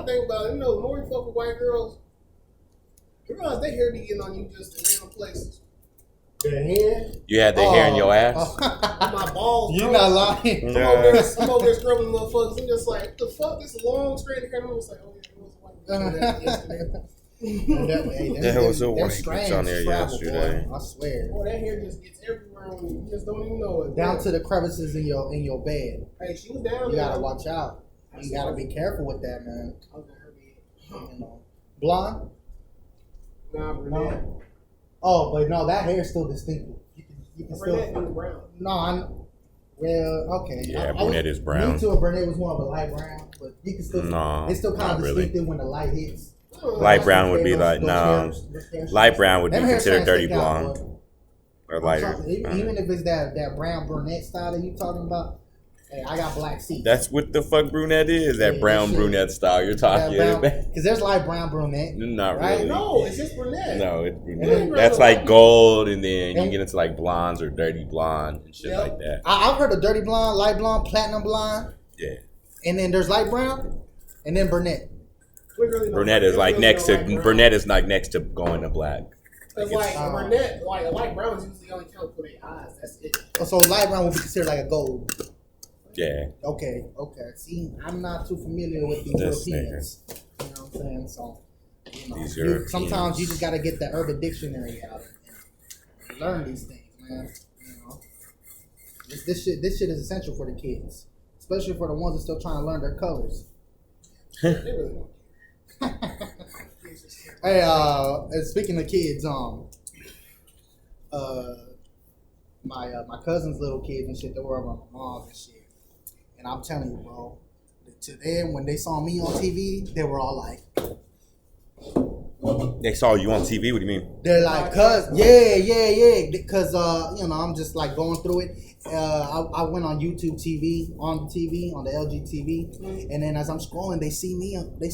think about it, the more you fuck with white girls, you realize their hair be getting on you just in random places. Their hair? You had their hair in your ass? My balls. You not lying. I'm over there scrubbing motherfuckers. I'm just like, what the fuck? This long straight hair. I'm just like, oh yeah, it was a white girl yesterday. There was a white bitch on there yesterday. Boy, I swear. Boy, that hair just gets everywhere when you just don't even know it. Down to the crevices in your bed. Hey, she was down You there. gotta watch out. You gotta be careful with that, man. Okay. Blonde? Nah, brunette. No. Oh, but no, that hair is still distinctive. You can Brunette still. is brown. No, well, okay. Yeah, brunette is brown. Me too. Brunette was more of a light brown, but you can still. No, it's still kind of distinctive really. when the light hits. Light brown would be like light brown would be considered dirty blonde or lighter. Even if it's that brown brunette style that you talking about. Hey, I got black seats. That's what the fuck brunette is. That brown brunette style you're talking about. Because there's light brown brunette. Not right? really. No, it's just brunette. No, it's brunette. That's like gold, and then you get into like blondes or dirty blonde and shit like that. I've heard of dirty blonde, light blonde, platinum blonde. Yeah. And then there's light brown, and then brunette. Brunette is like next to brunette is like next to going to black. Cause like brunette, like a light brown is usually only count for their eyes. That's it. So light brown would be considered like a gold. Yeah. Okay. See, I'm not too familiar with these Europeans. You know what I'm saying? So, sometimes you just gotta get the Urban Dictionary out and learn these things, man. You know, this shit is essential for the kids, especially for the ones that still trying to learn their colors. Hey, and speaking of kids, my cousin's little kids and shit, they were over my mom's and shit. And I'm telling you, bro, to them, when they saw me on TV, they were all like, they saw you on TV? What do you mean? They're like, yeah. Because, I'm just like going through it. I went on YouTube TV, on the LG TV. And then as I'm scrolling, they see me on the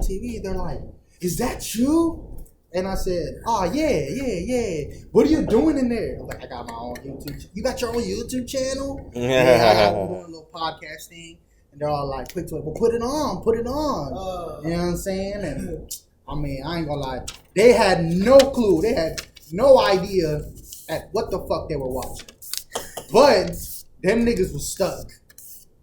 TV. They're like, is that you? And I said, oh, yeah. What are you doing in there? I'm like, I got my own YouTube. You got your own YouTube channel? Yeah, I got a little podcast thing. And they're all like, quick to it. Well, put it on. You know what I'm saying? And I mean, I ain't gonna lie. They had no clue. They had no idea at what the fuck they were watching. But them niggas was stuck.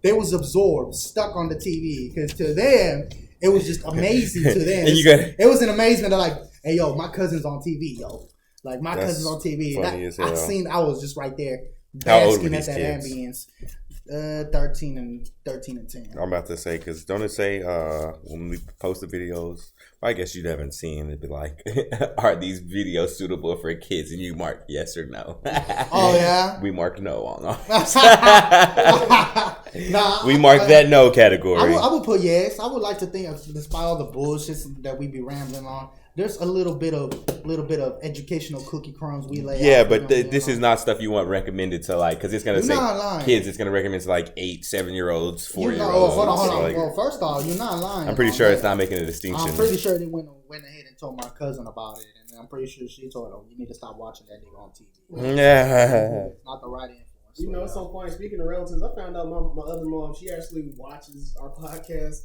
They was absorbed, stuck on the TV. Because to them, it was just amazing to them. It was an amazement. They're like, hey, yo, my cousin's on TV, yo. Like, my cousin's on TV. I was just right there basking at that ambience. 13 and 10. I'm about to say, because don't it say when we post the videos, I guess you haven't seen, it'd be like, are these videos suitable for kids? And you mark yes or no. Oh, yeah? We mark no on ours. We mark that no category. I would put yes. I would like to think, despite all the bullshit that we be rambling on, there's a little bit of educational cookie crumbs we lay out. Yeah, but this is not stuff you want recommended to like, because it's gonna say kids. It's gonna recommend to like 8, 7-year-olds, 4-year-olds. Hold on. Like, well, first off, you're not lying. I'm pretty sure it's not making a distinction. I'm pretty sure they went ahead and told my cousin about it, and I'm pretty sure she told him, "You need to stop watching that nigga on TV." Yeah, it's not the right influence. You know, it's so funny. Speaking of relatives, I found out my other mom, she actually watches our podcast.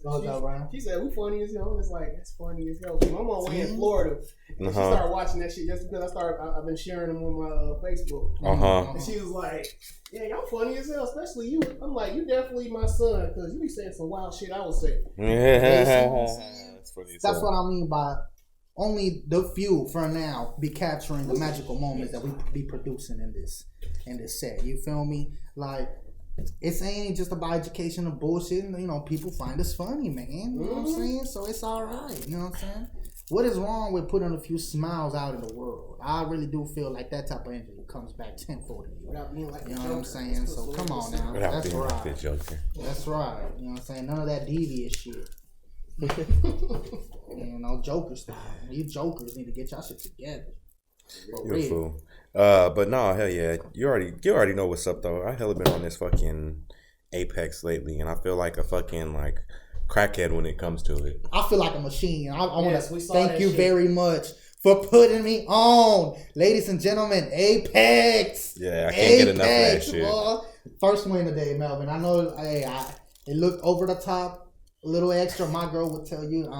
She said, we funny as hell. It's like, that's funny as hell. My mom way in Florida. And she started watching that shit just because I've been sharing them on my Facebook. And she was like, yeah, y'all funny as hell, especially you. I'm like, you definitely my son, because you be saying some wild shit I would say. That's what I mean by only the few for now be capturing the magical moments that we be producing in this set. You feel me? Like, it's ain't just about education and bullshit. You know, people find us funny, man. You know what I'm saying? So it's all right. You know what I'm saying? What is wrong with putting a few smiles out in the world? I really do feel like that type of energy comes back tenfold to you. Without being like, you know what I'm saying? So come on now. That's right. That's right. You know what I'm saying? None of that devious shit. You know, Joker style. You jokers need to get y'all shit together. You're a fool. But no, hell yeah. You already know what's up though. I hella been on this fucking Apex lately, and I feel like a fucking like crackhead when it comes to it. I feel like a machine. I want to thank you very much for putting me on, ladies and gentlemen. Apex. Yeah, I can't get enough of that shit. First win today, Melvin. I know. It looked over the top. A little extra. My girl would tell you,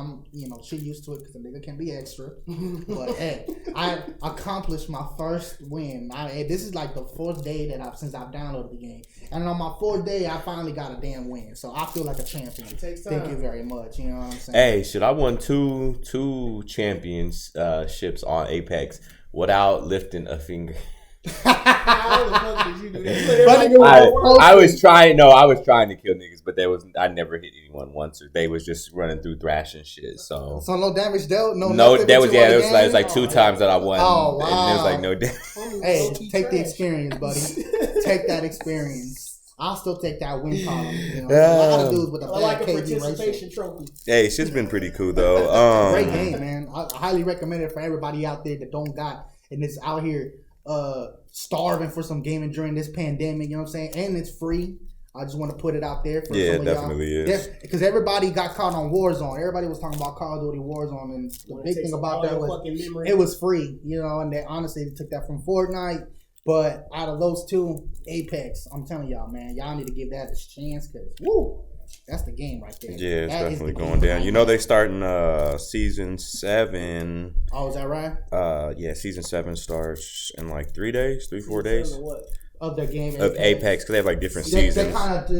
she used to it because a nigga can be extra. But hey, I accomplished my first win. This is like the 4th day since I've downloaded the game, and on my 4th day, I finally got a damn win. So I feel like a champion. It takes time. Thank you very much. You know what I'm saying? Hey, shit, I won two championships on Apex without lifting a finger. How the fuck did you do that? I was trying to kill niggas, but I never hit anyone once. Or they was just running through thrashing shit. So no damage dealt. There was like 2 times that I won. Oh wow! And there was like no damage. Hey, take the experience, buddy. Take that experience. I'll still take that win column. You know, a lot of dudes with a bad participation trophy. Hey, shit's been pretty cool though. Great game, man. I highly recommend it for everybody out there that don't got and is out here starving for some gaming during this pandemic. You know what I'm saying? And it's free. I just want to put it out there for some of y'all. Yeah, definitely is. Because everybody got caught on Warzone. Everybody was talking about Call of Duty Warzone, and the big thing about that was it was free. You know, and they took that from Fortnite. But out of those two, Apex, I'm telling y'all, man, y'all need to give that a chance because, woo, that's the game right there. Yeah, it's definitely going down. You know, they starting season 7. Oh, is that right? Yeah, season 7 starts in like 4 days. What? Of the game of Apex, because they have like different seasons. They're kind of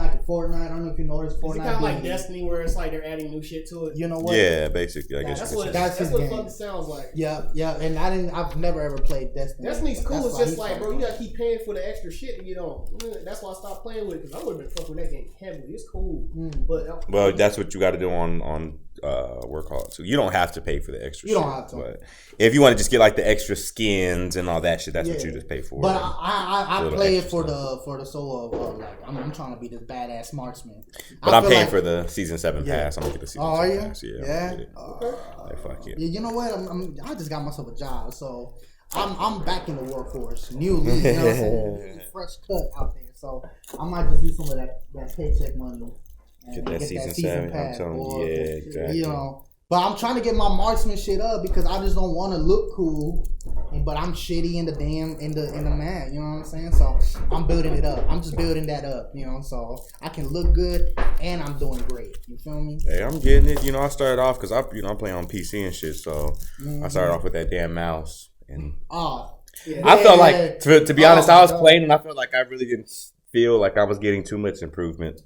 like a Fortnite. I don't know if you noticed Fortnite. Is it kind of like Destiny, where it's like they're adding new shit to it? You know what? Yeah, basically. I guess that's what it fucking sounds like. Yeah. And I've never ever played Destiny. Destiny's cool. It's just like, bro, you gotta keep paying for the extra shit, and you don't. That's why I stopped playing with it because I would have been fucking with that game heavily. It's cool, but well, that's what you got to do on work hard. So you don't have to pay for the extra. You don't have to. But if you want to just get like the extra skins and all that shit, that's what you just pay for. But I play it for the soul of like I'm trying to be this badass marksman. But I'm paying for the season 7 pass. I'm gonna get the season 7 pass. Yeah. Like, fuck it. Yeah, you know what? I just got myself a job, so I'm back in the workforce. New league, you know what I'm saying? Fresh cut out there. So I might just use some of that paycheck money. Get that season 7 pass. I'm telling you, yeah, exactly. You know, but I'm trying to get my marksman shit up because I just don't want to look cool, but I'm shitty in the man. You know what I'm saying? So I'm building it up. I'm just building that up. You know, so I can look good and I'm doing great. You feel me? Hey, I'm getting it. You know, I started off because I'm playing on PC and shit. So I started off with that damn mouse and I felt like to be honest, I was playing and I felt like I really didn't feel like I was getting too much improvement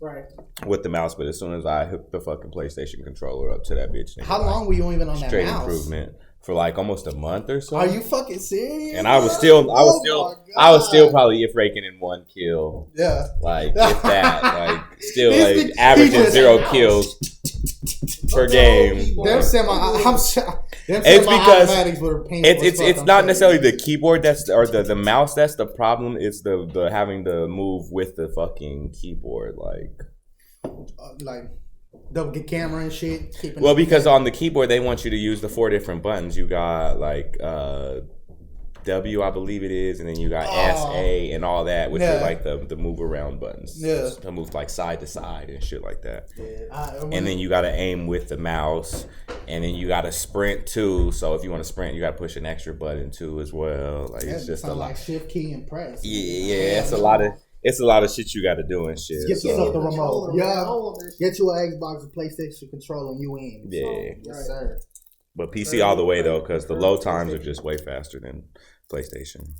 with the mouse, but as soon as I hooked the fucking PlayStation controller up to that bitch, how long were you even on that mouse? Straight improvement for like almost a month or so. Are you fucking serious? And I was still probably if raking in 1 kill. Yeah, like if that, like still like averaging 0 kills per game. It's not necessarily the keyboard or the mouse that's the problem. It's the having to move with the fucking keyboard, like the camera and shit. Well, because on the keyboard they want you to use the 4 different buttons. You got like W, I believe it is, and then you got S, A, and all that, which are like the move around buttons. Yeah, to move like side to side and shit like that. Yeah. And then you got to aim with the mouse, and then you got to sprint too. So if you want to sprint, you got to push an extra button too as well. Like it's just a lot. Like shift key and press. Yeah, it's a lot of shit you got to do and shit. Get yourself the remote. Get you an Xbox and PlayStation controller and you in. Yeah, yes sir. But PC all the way though, because the load times are just way faster than PlayStation.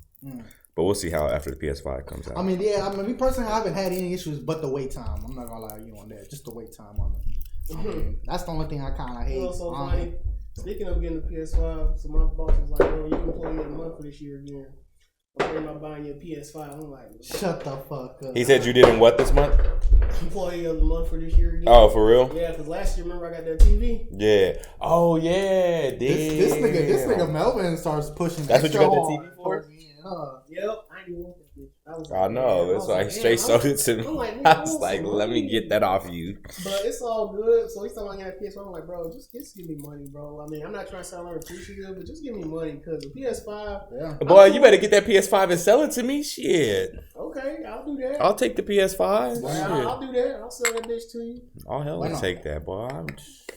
But we'll see how after the PS5 comes out. I mean, me personally, I haven't had any issues but the wait time. I'm not gonna lie to you on that. Just the wait time on it. That's the only thing I kind of hate. So funny. Speaking of getting the PS5, so my boss was like, "Oh, you can play it a month for this year again." I'm not buying you a PS5. I'm like, shut the fuck up. He said you didn't what this month? Employee of the month for this year again. Oh, for real? Yeah, because last year, remember I got that TV? Yeah. Oh, yeah. This nigga Melvin starts pushing. That's what you got the TV for? Yep. I didn't want that bitch. I know. It's like straight sold it to me. I was like, let me get that off you. But it's all good. So he's talking about getting a PS5. I'm like, bro, just give me money, bro. I mean, I'm not trying to sound unappreciative, but just give me money because the PS5. Boy, you better get that PS5 and sell it to me. Shit. Okay, I'll do that. I'll take the PS5. I'll do that. I'll sell that bitch to you. Oh hell, I'll take that, boy.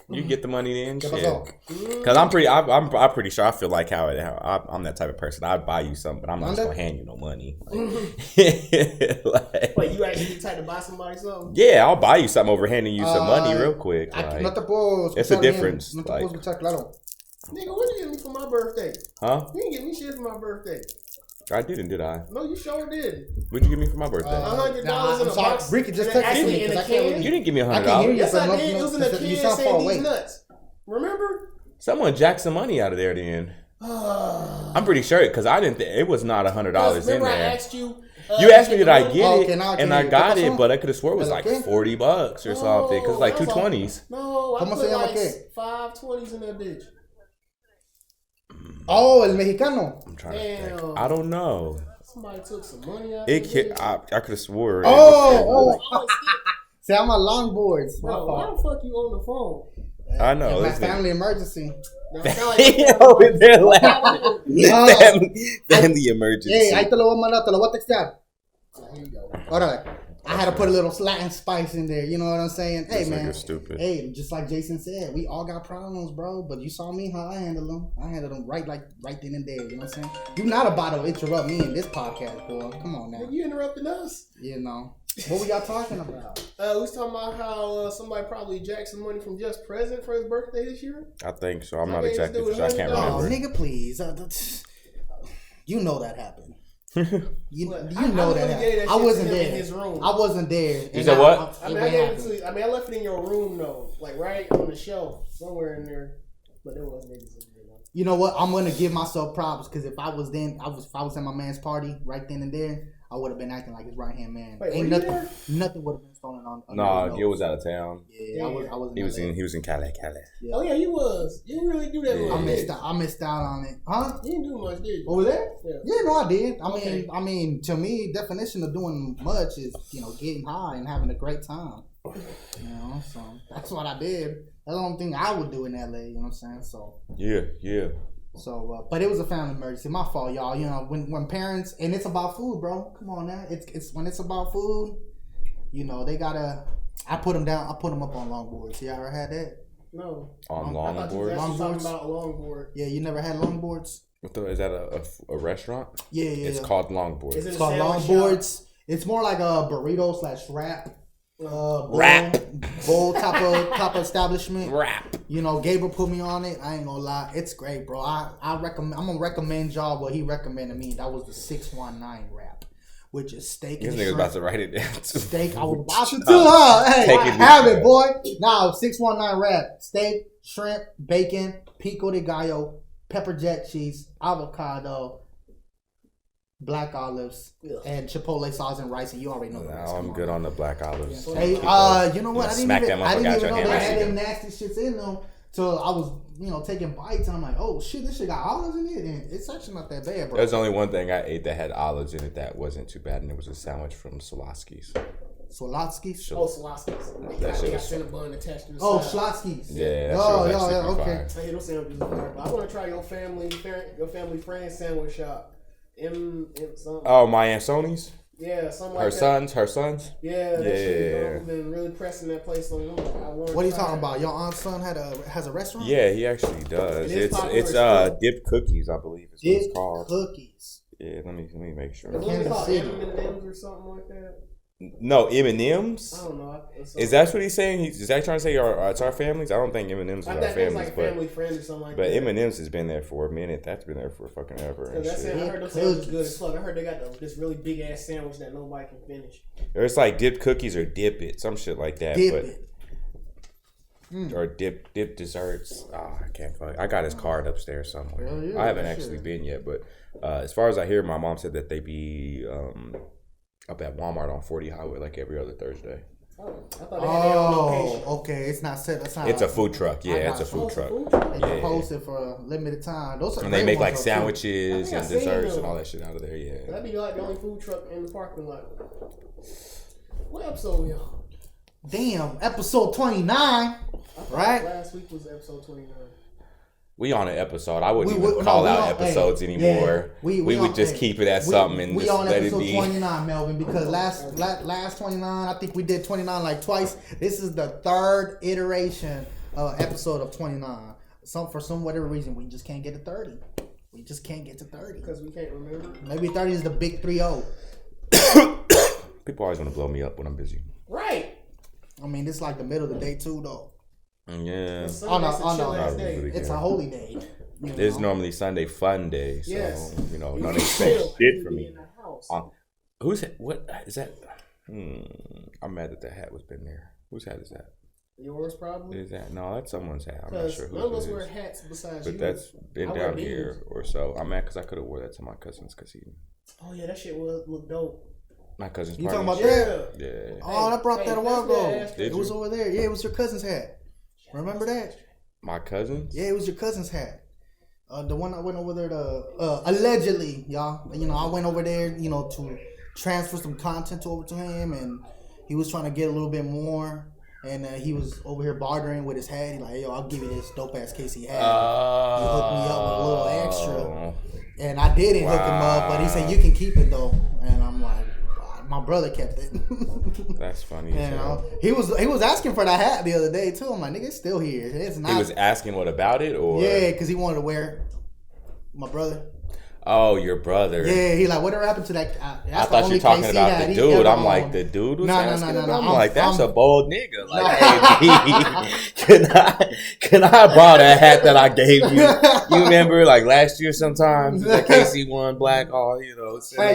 You get the money then, shit. Because I'm pretty sure I feel like how I'm that type of person. I'd buy you something, but I'm not just gonna hand you no money. Like, Wait, you actually the type to buy somebody something? Yeah, I'll buy you something over handing you some money real quick. Like, it's a difference. Nigga, what did you get me for my birthday? Huh? You didn't get me shit for my birthday. I didn't, did I? No, you sure did. What'd you give me for my birthday? $100 in a box. Ricky just texted me because I can't. You didn't give me $100. I can't hear you. Yes, I did. It was in a can saying these nuts. Remember? Someone jacked some money out of there then. I'm pretty sure because I didn't. It was not $100 in there. I asked you. You asked me did I get it, and I got it, but I could have swore it was like $40 or something because like 220s. No, I put like 5 20s in that bitch. Oh, el mexicano. I'm trying to think. I don't know. Somebody took some money out. I could have swore. See, I'm on longboards. Bro, why the fuck you on the phone? I know. It's my family emergency. They're laughing. Family emergency. Hey, ahí te lo voy a mandar, te lo voy a textear. Here you go. Alright. I had to put a little Latin spice in there. You know what I'm saying? Hey, man. You're stupid. Hey, just like Jason said, we all got problems, bro. But you saw me how I handle them. I handled them right then and there. You know what I'm saying? You're not about to interrupt me in this podcast, boy. Come on now. You interrupting us. You know. What were y'all talking about? We was talking about how somebody probably jacked some money from Just President for his birthday this year. I think so. I'm not exactly sure. I can't remember. Oh, nigga, please. You know that happened. You know that happened. I wasn't there. In his room. I wasn't there. You said what? I left it in your room though, like right on the shelf somewhere in there. But there was niggas in there. You know what? I'm gonna give myself props because if I was at my man's party right then and there, I would have been acting like his right hand man. Wait, nothing would have been stolen on. No, Gil was out of town. Yeah, I was. He was in Cali. Yeah. Oh yeah, he was. You didn't really do that. Yeah. I missed out on it, huh? You didn't do much, did you? Over there? Yeah, no, I did. I mean, to me, definition of doing much is getting high and having a great time. So that's what I did. That's the only thing I would do in LA. You know what I'm saying? So yeah. So, but it was a family emergency. My fault, y'all. When parents, and it's about food, bro. Come on now. It's when it's about food, they gotta. I put them down. I put them up on longboards. Y'all ever had that? No. On longboards? Talking about a longboard. Yeah, you never had longboards? Is that a restaurant? Yeah. It's called longboards. It's called longboards. It's more like a burrito / wrap. Bowl type of establishment. Wrap. Gabriel put me on it. I ain't gonna lie, it's great, bro. I recommend. I'm gonna recommend y'all what he recommended me. That was the 619 wrap, which is steak. This nigga's about to write it down. Steak. I was about to do. Hey, have it, boy. Now 619 wrap: steak, shrimp, bacon, pico de gallo, pepper jack cheese, avocado, black olives, and chipotle sauce and rice, and you already know that. I'm good on the black olives. Hey, you know what? I didn't even know they had them nasty shits in them. So I was, taking bites, and I'm like, oh shit, this shit got olives in it, and it's actually not that bad, bro. There's only one thing I ate that had olives in it that wasn't too bad, and it was a sandwich from Solotsky's. Solotsky's? Oh, Solotsky's. That shit got cinnamon attached to the side. Schlotsky's. Yeah, that shit was okay. I hate those sandwiches. I want to try your family friend sandwich shop. Oh, my Aunt Sony's? Yeah, something like that. Her sons? Yeah, that shit. I've been really pressing that place on them. What are you talking about? Your aunt's son has a restaurant? Yeah, he actually does. It's Dip Cookies, I believe is what it's called. Cookies. Yeah, let me make sure. What is it called? M&M's or something like that? No, M&M's? I don't know. Is that what he's saying? Is that trying to say it's our families? I don't think M&M's is our families. Like family friends or something like that. But M&M's has been there for a minute. That's been there for fucking ever. I heard those sandwiches good as fuck. I heard they got this really big ass sandwich that nobody can finish. Or it's like Dip Cookies or Dip It, some shit like that. Dip It. Or dip desserts. I can't find. I got his card upstairs somewhere. Yeah, I haven't actually been yet, but as far as I hear, my mom said that they be up at Walmart on 40 Highway like every other Thursday. Okay. It's not set. It's a food truck. Yeah, it's a food truck. They posted for a limited time. And they make like sandwiches and desserts and all that shit out of there. Yeah. That'd be like the only food truck in the parking lot. What episode we on? Damn, episode 29. Right? Last week was episode 29. We on an episode. I wouldn't even call out episodes anymore. We would just keep it at something and just let it be. We on episode 29, Melvin, because last 29, I think we did 29 like twice. This is the third iteration episode of 29. For some whatever reason, we just can't get to 30. We just can't get to 30. Because we can't remember. Maybe 30 is the big 3-0. People always want to blow me up when I'm busy. Right. I mean, it's like the middle of the day too, though. Yeah. It's a holy day. It's normally Sunday fun day, so don't expect shit from me. Who's that? What is that? I'm mad that hat was been there. Whose hat is that? Yours probably. Is that no? That's someone's hat. I'm not sure who. None of us wear hats besides you. But that's been down here or so. I'm mad because I could have wore that to my cousin's casino. Oh yeah, that shit would look dope. My cousin's party. You talking about that? Yeah. Oh, I brought that a while ago. It was over there. Yeah, it was your cousin's hat. Remember that? My cousin's? Yeah, it was your cousin's hat. The one I went over there to allegedly, y'all. I went over there, to transfer some content over to him, and he was trying to get a little bit more. And he was over here bartering with his hat. He's like, "Hey, yo, I'll give you this dope ass Casey hat." He hooked me up with a little extra, and I didn't hook him up, but he said you can keep it though. And I'm like, my brother kept it. That's funny. He was asking for that hat the other day too. I'm like, nigga, it's still here. It's not. He was asking what about it, or because he wanted to wear it. My brother. Oh, your brother. Yeah, he like, whatever happened to that? I thought you were talking about the dude. I'm like, the dude was asking him? I'm like, that's a bold nigga. Like, hey, can I borrow that hat that I gave you? You remember, like, last year sometimes, the KC1 black, Hey,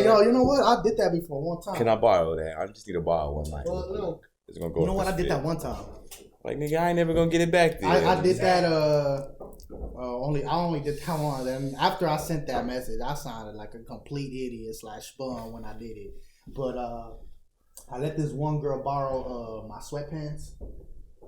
yo, you know what? I did that before one time. Can I borrow that? I just need to borrow one night. Well, no. It's gonna go. You know what? I did that one time. Like, nigga, I ain't never gonna get it back there. I did that, I only did that one. And after I sent that message, I sounded like a complete idiot / spun when I did it. But I let this one girl borrow my sweatpants,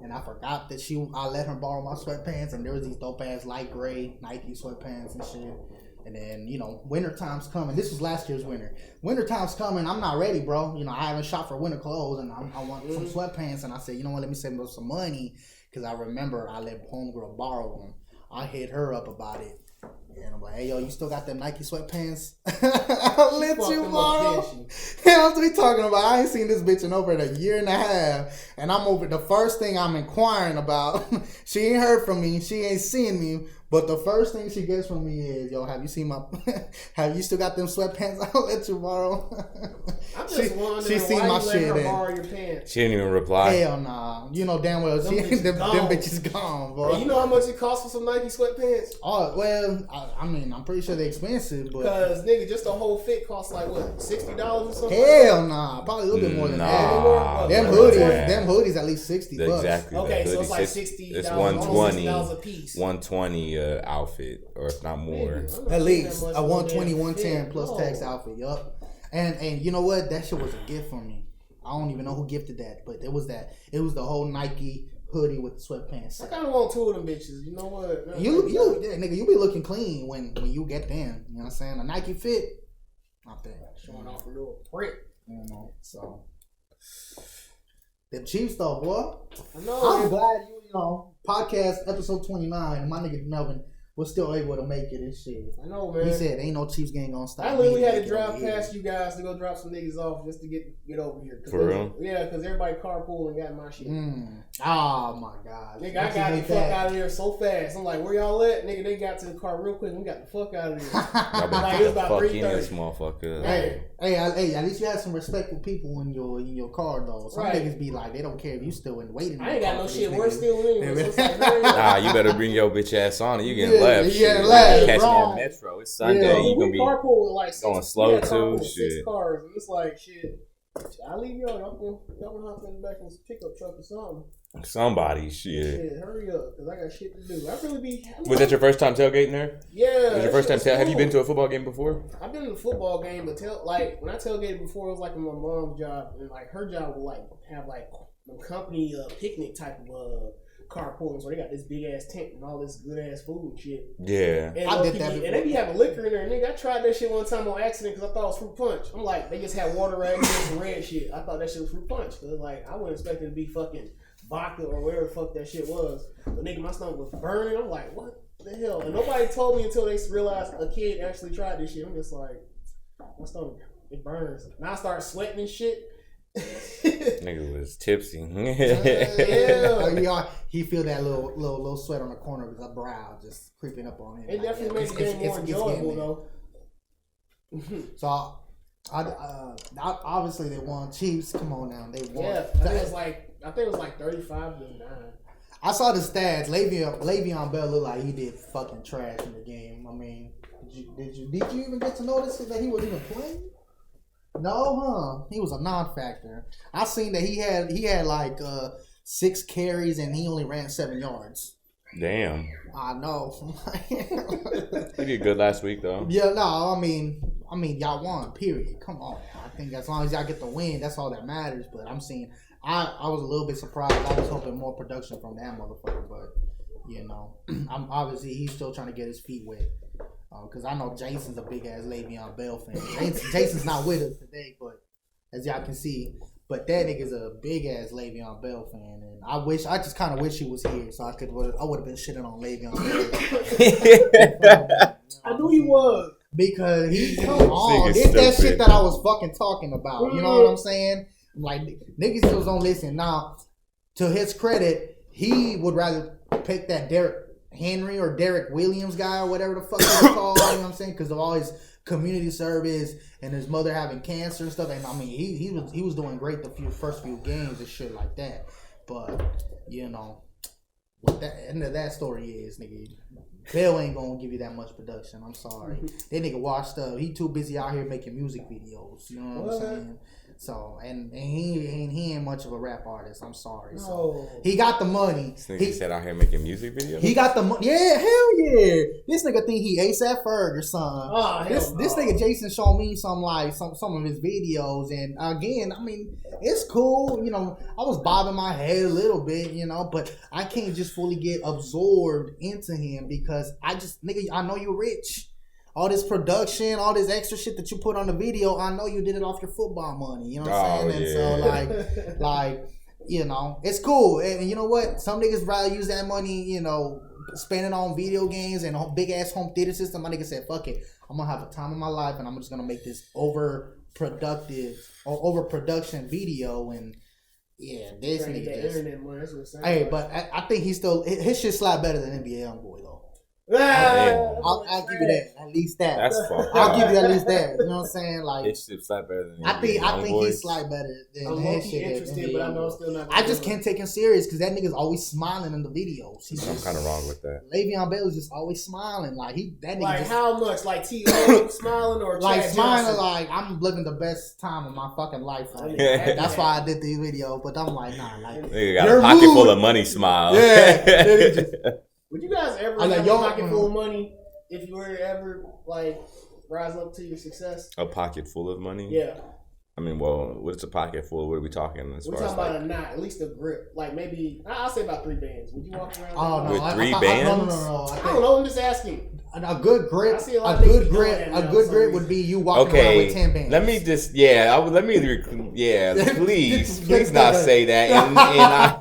and I forgot that I let her borrow my sweatpants, and there was these dope ass light gray Nike sweatpants and shit. And then, winter time's coming. This was last year's winter. Winter time's coming. I'm not ready, bro. I haven't shop for winter clothes, and I want some sweatpants. And I said, you know what? Let me save up some money, because I remember I let homegirl borrow them. I hit her up about it. And I'm like, hey, yo, you still got them Nike sweatpants? I let you borrow. That's what we talking about. I ain't seen this bitch in over a year and a half. And I'm over. The first thing I'm inquiring about, she ain't heard from me. She ain't seen me. But the first thing she gets from me is, yo, have you seen have you still them sweatpants? I'll let you borrow. I'm just wondering she seen why my you shit let her borrow your pants. She didn't even reply. Hell nah. You know damn well them bitches gone, bro. Hey, you know how much it costs for some Nike sweatpants? Oh, well, I mean, I'm pretty sure they're expensive, but... Because, nigga, just a whole fit costs like, what, $60 or something? Hell nah. Probably a little bit more than that. Them hoodies at least $60 bucks. Exactly. Okay, so it's like $60. It's $120 a piece. $120 outfit, or if not more. At least a 120, 110 plus tax outfit. Yup. And you know what? That shit was a gift from me. I don't even know who gifted that, but it was the whole Nike hoodie with the sweatpants. I kind of want two of them bitches. You know what? Nigga, you be looking clean when you get them. You know what I'm saying? A Nike fit, not bad. Showing off a little print. So the Chiefs though, boy. I know. I'm glad podcast episode 29, and my nigga Melvin was still able to make it and shit. I know, man. He said, "Ain't no Chiefs game gonna stop." I literally had to drive past you guys to go drop some niggas off just to get over here. For real? Yeah, because everybody carpool and got my shit. Oh my god, nigga, I got the fuck out of here so fast. I'm like, where y'all at, nigga? They got to the car real quick. We got the fuck out of here. Like, it was about 3:30. Motherfucker. Hey, at least you had some respectful people in your car though. Some niggas be like, they don't care if you still in waiting. I ain't got no shit. We're still in. Nah, you better bring your bitch ass on. You getting left. Yeah, left. Catch me at Metro. It's Sunday. You gonna be carpool like going slow too. Shit. 6 cars. And it's like shit. I'll leave y'all. Y'all gonna hop in the back of this pickup truck or something. Somebody, shit. Hurry up, cause I got shit to do. I really be. Was that your first time tailgating there? Yeah. Was your first time tailgating? Have you been to a football game before? I've been to a football game, but when I tailgated before, it was like my mom's job, and like her job would like have like a company picnic type of carpooling, so they got this big ass tent and all this good ass food and shit. Yeah, and I did that before. And they be having liquor in there. Nigga, I tried that shit one time on accident because I thought it was fruit punch. I'm like, they just had water right here and some red shit. I thought that shit was fruit punch because like I wouldn't expect it to be fucking vodka or whatever the fuck that shit was. But nigga, my stomach was burning. I'm like, what the hell? And nobody told me until they realized a kid actually tried this shit. I'm just like, my stomach, it burns. And I started sweating and shit. Nigga was tipsy. Yeah. He feel that little sweat on the corner of his brow just creeping up on him. It definitely makes the game more enjoyable though. So Obviously they won. Chiefs, come on now, they won. Yeah, I think it was like 35-9. I saw the stats. Le'Veon Bell looked like he did fucking trash in the game. I mean, did you even get to notice that he was even playing? No, huh? He was a non-factor. I seen that he had like 6 carries and he only ran 7 yards. Damn. I know. He did good last week though. Yeah, no, I mean, y'all won. Period. Come on. I think as long as y'all get the win, that's all that matters. But I'm seeing, I was a little bit surprised. I was hoping more production from that motherfucker, but I'm obviously he's still trying to get his feet wet. Because I know Jason's a big ass Le'Veon Bell fan. Jason's not with us today, but as y'all can see, but that nigga's a big ass Le'Veon Bell fan, and I just kind of wish he was here so I would have been shitting on Le'Veon Bell. I knew he was because come on, it's that shit that I was fucking talking about. You know what I'm saying? Like niggas still don't listen. Now, to his credit, he would rather pick that Derek Henry or Derek Williams guy or whatever the fuck they call, you know what I'm saying? Because of all his community service and his mother having cancer and stuff. And I mean, he was doing great the first few games and shit like that. But what the end of that story is, nigga, Bell ain't gonna give you that much production. I'm sorry, that nigga washed up. He too busy out here making music videos. You know what I'm saying? So and he ain't much of a rap artist. I'm sorry. No. So he got the money. This nigga said out here making music videos. He got the money. Yeah, hell yeah. This nigga think he ASAP Ferg or something. Oh, this nigga Jason showed me some of his videos, and again, I mean, it's cool. I was bobbing my head a little bit, but I can't just fully get absorbed into him because I know you're rich. All this production, all this extra shit that you put on the video, I know you did it off your football money. You know what I'm saying? Yeah. And so, it's cool. And you know what? Some niggas rather use that money, spend it on video games and a big-ass home theater system. My nigga said, fuck it. I'm going to have a time of my life, and I'm just going to make this overproduction video. And, yeah, this nigga just... Hey, but I think he's still... His shit slide better than NBA Youngboy, though. I'll give you that. At least that. That's fun. I'll give you at least that. You know what I'm saying? Like it should slide better than I think he's slide better than his shit. Interested, but I know I'm still not. I just can't take him serious because that nigga's always smiling in the videos. I'm kind of wrong with that. Le'Veon Bell is just always smiling. Like that nigga. Like how much? Like T.O. smiling or like Chad smiling? Johnson? Like I'm living the best time of my fucking life. Right That's why I did the video. But I'm like, nah, like nigga got a pocket full of money. Smile. Yeah. Would you guys ever have a pocket full of money if you were to ever like rise up to your success? A pocket full of money? Yeah. I mean, well, what's a pocket full? What are we talking? We're talking about a knot, at least a grip. Like maybe I'll say about 3 bands. Would you walk around with 3 bands? No. I don't know. I'm just asking. A good grip. A good grip would be you walking around with 10 bands. Let me just please not say that. And I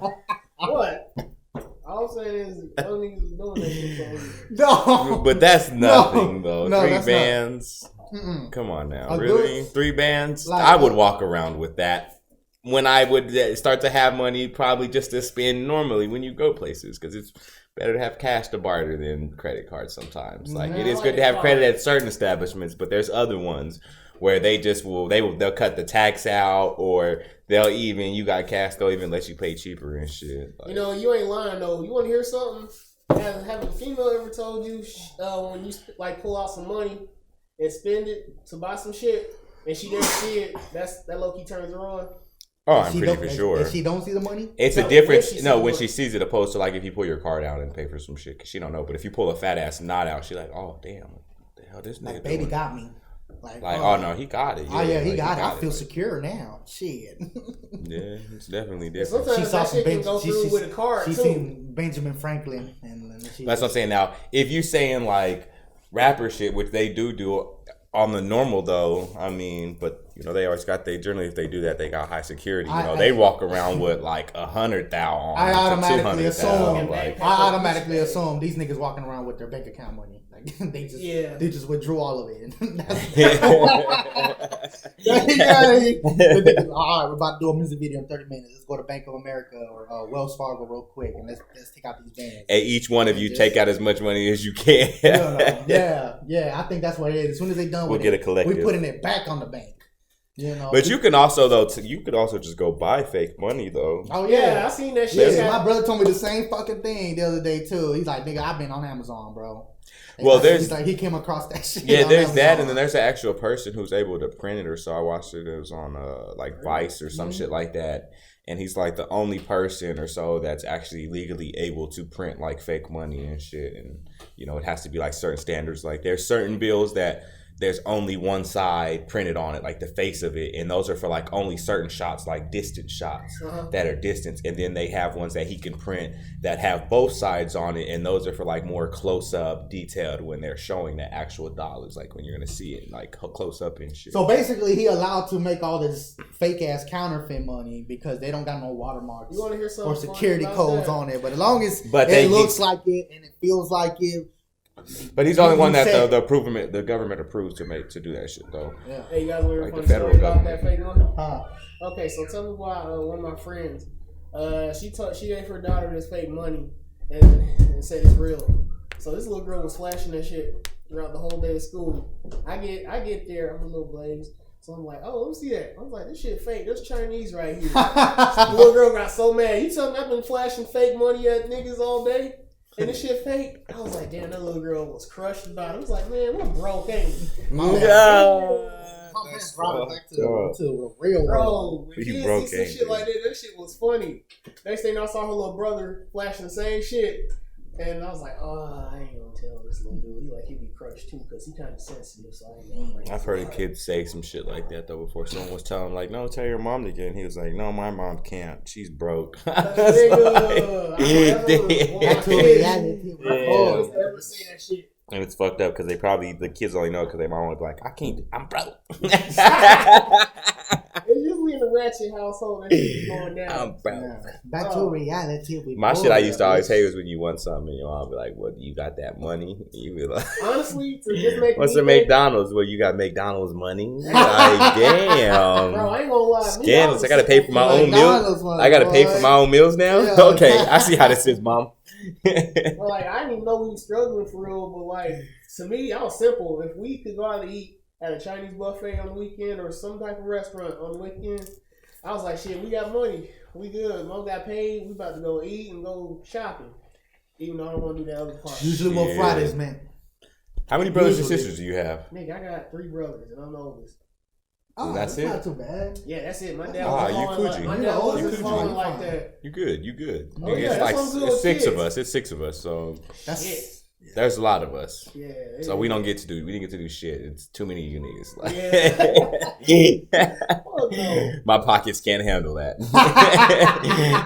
what? All I'm saying is, those niggas is doing that shit. No, but that's nothing though. 3 bands. Come on now, really? 3 bands? Like, I would walk around with that when I would start to have money, probably just to spend normally when you go places, because it's better to have cash to barter than credit cards sometimes. Like it is good to have credit at certain establishments, but there's other ones where they just they'll cut the tax out, or they'll even, you got cash, they'll even let you pay cheaper and shit. Like, you ain't lying though. You want to hear something? Have a female ever told you when you like pull out some money and spend it to buy some shit, and she didn't see it, that low key turns her on? Oh, I'm pretty for sure. If she don't see the money? It's a difference. When she sees it, opposed to like if you pull your card out and pay for some shit, because she don't know. But if you pull a fat ass knot out, she's like, oh damn, what the hell this nigga baby doing? Got me. Like, oh no, he got it. Yeah, he got it. I feel secure now. Shit. Yeah, it's definitely different. Sometimes that shit can go through with a card too. She's seen Benjamin Franklin, and that's what I'm saying. Now, if you saying like rapper shit, which they do on the normal though, I mean, but they always got generally if they do that, they got high security. They walk around with like 100,000 on. I automatically assume these niggas walking around with their bank account money. Like they just withdrew all of it. All right, we're about to do a music video in 30 minutes. Let's go to Bank of America or Wells Fargo real quick, and let's take out these bands. And each one of you take out as much money as you can. Yeah. I think that's what it is. As soon as they done with get a collective. we putting it back on the bank. But you can also you could also just go buy fake money though. Oh yeah, I seen that shit. Yeah, my brother told me the same fucking thing the other day too. He's like, nigga, I've been on Amazon, bro. Well, he's like, he came across that shit. Yeah, there's that, and then there's an actual person who's able to print it. Or so I watched it. It was on like Vice or some shit like that. And he's like the only person or so that's actually legally able to print like fake money and shit. And it has to be like certain standards. Like there's certain bills that there's only one side printed on it, like the face of it, and those are for like only certain shots, like distant shots that are distance. And then they have ones that he can print that have both sides on it, and those are for like more close up, detailed when they're showing the actual dollars, like when you're gonna see it like close up and shit. So basically, he allowed to make all this fake ass counterfeit money because they don't got no watermarks or security codes on it. But as long as it looks like it and it feels like it. But he's the only one that the government approves to do that shit though. Yeah. Hey, you guys want to funny story about that fake money? Okay, so tell me why one of my friends, she gave her daughter this fake money and said it's real. So this little girl was flashing that shit throughout the whole day of school. I get there, I'm a little blazed. So I'm like, oh, let me see that. I was like, this shit fake. There's Chinese right here. The little girl got so mad. You tell me I've been flashing fake money at niggas all day? And this shit fake. I was like, damn, that little girl was crushed about it. I was like, man, we're broke, ain't we? My man brought it back to the real world. Bro, when kids see some shit like that shit was funny. Next thing I saw her little brother flashing the same shit. And I was like, oh, I ain't gonna tell this little dude. He be crushed too, because he kind of sensitive. So I've heard a kid say some shit like that though before. Someone was telling him like, no, tell your mom to get. And he was like, no, my mom can't. She's broke. Never say that shit. And it's fucked up because the kids only know because their mom was like, I'm broke. It's usually in a ratchet household that shit's going down. I'm broke. Back to reality. My shit I used to always hate was when you want something and your mom be like, what, you got that money? You be like, honestly, to just make what's the McDonald's? Well, you got McDonald's money? Like, damn. Bro, I ain't gonna lie. Scandalous. I gotta pay for my own meals. I gotta pay for my own meals now? Yeah. Okay, I see how this is, Mom. Well, like, I didn't even know we were struggling for real, but like, to me, I was simple. If we could go out to eat at a Chinese buffet on the weekend or some type of restaurant on the weekend, I was like, shit, we got money. We good. Mom got paid. We about to go eat and go shopping. Even though I don't want to do that other part. Usually on Fridays, man. How many brothers and sisters do you have? Nigga, I got 3 brothers and I'm the oldest. Oh, that's not too bad. Yeah, that's it. My dad was calling like that. You good. Oh, yeah, it's like it's 6 of us. It's 6 of us. So that's there's a lot of us. Yeah. So we didn't get to do shit. It's too many of you niggas. Like, my pockets can't handle that.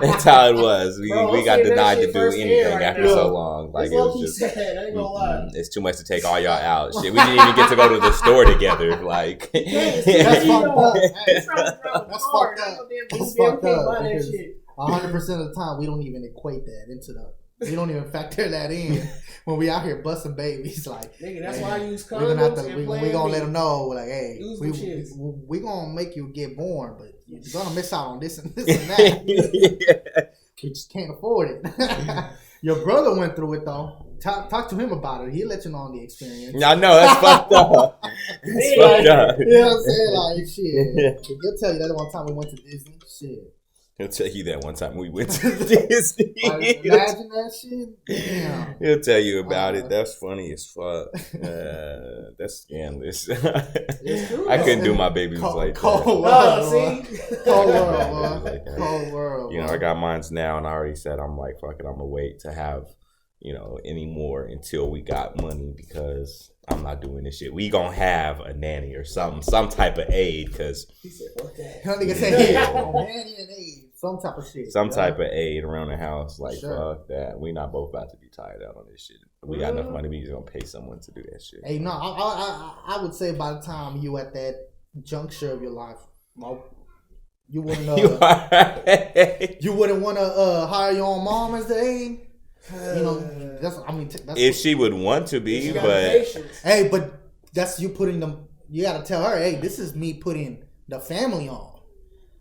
That's how it was. We got denied to do anything after so long. Like, it was just sad. I ain't gonna lie. It's too much to take all y'all out. Shit, we didn't even get to go to the store together. Like, that's fucked up. That's fucked up. That's fucked up. 100% of the time, we don't even equate that into the. We don't even factor that in when we out here busting babies. Like, nigga, that's why I use condoms. We're gonna let them know, like, hey, we gonna make you get born, but you're gonna miss out on this and that. We just can't afford it. Your brother went through it though. Talk to him about it. He'll let you know on the experience. I know, that's fucked up. That's fucked up. You know what I'm saying? Like, shit. He'll tell you that one time we went to Disney. Shit. He'll tell you that one time we went to Disney. Imagine that shit. Damn. He'll tell you about it. That's funny as fuck. That's scandalous. I couldn't do my babies like that. Cold world. You know, I got mines now, and I already said I'm like, fuck it, I'm gonna wait to have, any more until we got money because I'm not doing this shit. We gonna have a nanny or some type of aid because he said, "Fuck that." Nigga say, nanny and aid. Some type of shit. Some type of aid around the house. Like, fuck that. We not both about to be tired out on this shit. We got enough money. We just gonna pay someone to do that shit. Hey, no, I would say by the time you at that juncture of your life, you wouldn't you wouldn't want to hire your own mom as the aid. That's if she would want to be, but hey, but that's you putting them. You got to tell her, hey, this is me putting the family on.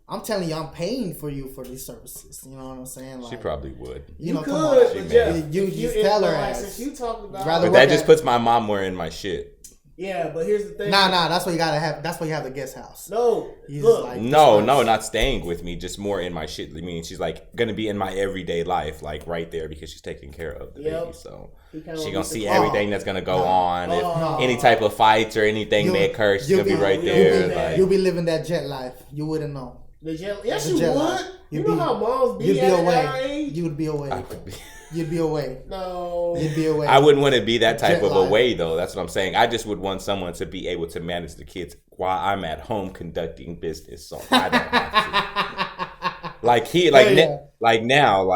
I'm telling you, I'm paying for you for these services. You know what I'm saying? Like, she probably would. You know, come on. You just tell her. Since you talking about, but that just puts my mom more in my shit. Yeah, but here's the thing. Nah, that's what you gotta have. That's why you have the guest house. No, look. Like, no, not staying with me. Just more in my shit. I mean, she's like gonna be in my everyday life, like right there because she's taking care of the baby. So she gonna see everything that's gonna go on. If any type of fights or anything may occur, she's gonna be right there. You'll be living that jet life. You wouldn't know. The jet? Yes, you would. You know how moms be at our age? You would be away. I would be. You'd be away. No. You'd be away. I wouldn't want to be that type of away, though. That's what I'm saying. I just would want someone to be able to manage the kids while I'm at home conducting business. So I don't have to. Like now,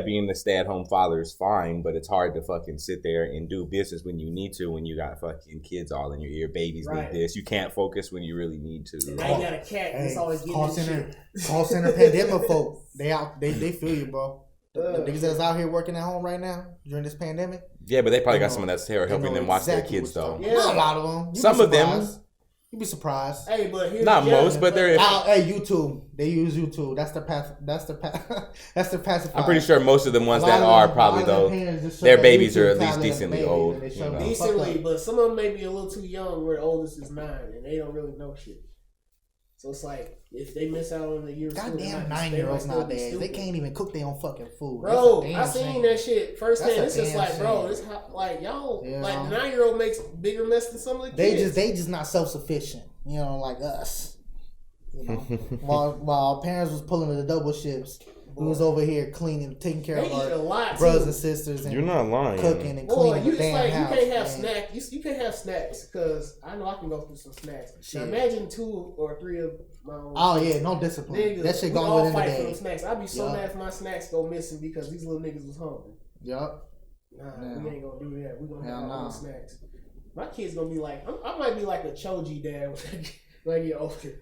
being the stay-at-home father is fine, but it's hard to fucking sit there and do business when you need to, when you got fucking kids all in your ear. Babies need this. You can't focus when you really need to. And now you got a cat that's always getting call center pandemic folk. They feel you, bro. The niggas that's out here working at home right now during this pandemic. Yeah, but they probably got someone that's here helping them watch their kids, though. Yeah. Not a lot of them. Some of them. You'd be surprised. Hey, but here's not most, but they're. Hey, YouTube. They use YouTube. That's their pacifier. I'm pretty sure most of the ones that are probably though, their babies are at least decently old. Decently, but some of them may be a little too young. Where the oldest is 9, and they don't really know shit. So it's like if they miss out on the year, goddamn 9-year-olds nowadays, they can't even cook their own fucking food. Bro, I seen that shit firsthand. It's just like, bro, this like y'all, like the 9-year-old makes bigger mess than some of the kids. They just not self-sufficient, like us. While our parents was pulling the double shifts, we was over here cleaning, taking care of our brothers and sisters. And you're not lying. Cooking and cleaning the damn house. You can't have snacks. You can't have snacks because I know I can go through some snacks. Now imagine 2 or 3 of my own. Oh yeah, no discipline. Niggas, that shit going within the day. For them snacks. I'd be so mad if my snacks go missing because these little niggas was hungry. Yup. Nah, we ain't gonna do that. We gonna have our own snacks. My kid's gonna be like, I might be like a Choji dad when I get older.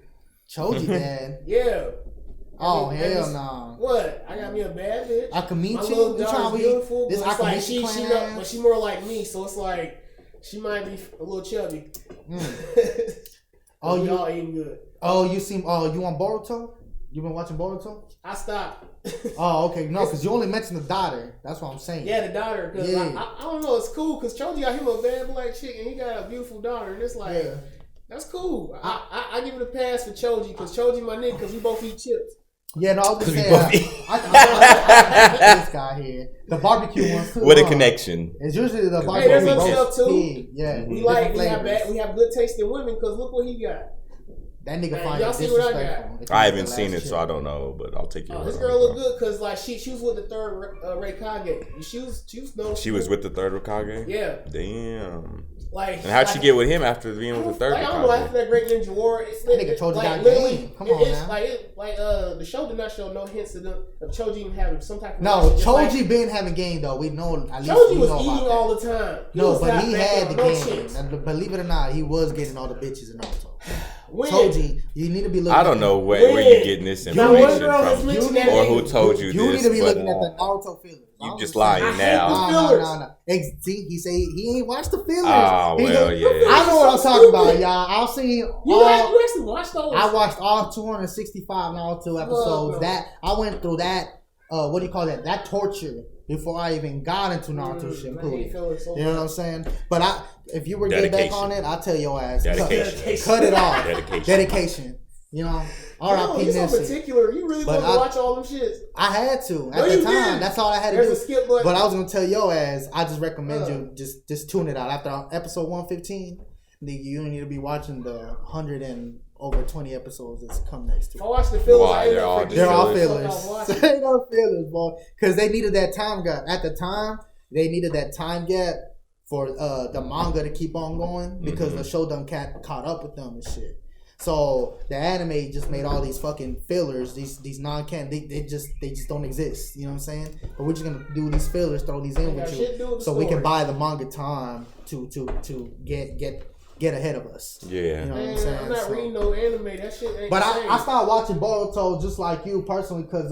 Choji dad. Yeah. Oh hell no! What? I got me a bad bitch. Akamichi, my little daughter's beautiful. This Akamichi like she but she more like me, so it's like she might be a little chubby. Oh, you all eating good. Oh, you seem. Oh, you on Boruto? You been watching Boruto? I stopped. Oh, okay. No, because you only mentioned the daughter. That's what I'm saying. Yeah, the daughter. Cause I don't know. It's cool because Choji got him a bad black chick and he got a beautiful daughter, and it's like that's cool. I give it a pass for Choji because Choji my nigga because we both eat chips. Yeah, no, I was just saying. I this guy here, the barbecue ones too. What a connection! It's usually the barbecue. Hey, there's other stuff too. Pig. Yeah, we have good tasting women because look what he got. That nigga find it disrespectful. I haven't seen it, so I don't know, but I'll take your word. This girl look good because like she was with the third Raikage. She was with the third Raikage. Yeah. Damn. And how'd she get with him after being with the third? I don't know. After that Great Ninja War, that nigga Choji got game. Come on now. The show did not show no hints of Choji even having some type of. No, Choji been having game though. We know. At least Choji was eating all the time. No, but he had the game. And believe it or not, he was getting all the bitches in Naruto. Choji, you need to be looking. I don't know where you're getting this information from, or who told you this. You need to be looking at the Naruto fillers. You just lying now. No. See, he say he ain't watched the fillers. Oh well, yeah. I know what I'm talking about, y'all. I've seen. You actually watched those? I watched all 265 Naruto episodes. That I went through that. What do you call that? That torture before I even got into Naruto Shippuden. You know what I'm saying? But if you were to get back on it, I'll tell your ass. Cut it off. Dedication. You know, R.I.P. Nipsey. So particular, you really want to watch all them shits? I had to at the time. That's all I had to do. A skip button. But I was gonna tell your ass. I just recommend you just tune it out after episode 115. You don't need to be watching the 100 and over 20 episodes that's come next to it. I watched the fillers. Why? They're all fillers. They all fillers, boy. Because they needed that time gap. At the time, they needed that time gap for the manga to keep on going because the show done caught up with them and shit. So the anime just made all these fucking fillers, these non-canon. They just don't exist. You know what I'm saying? But we're just gonna do these fillers, throw these in with you, so we can buy the manga time to get ahead of us. Yeah. You know what I'm saying? I'm not reading no anime. That shit ain't. But I started watching Boruto just like you personally because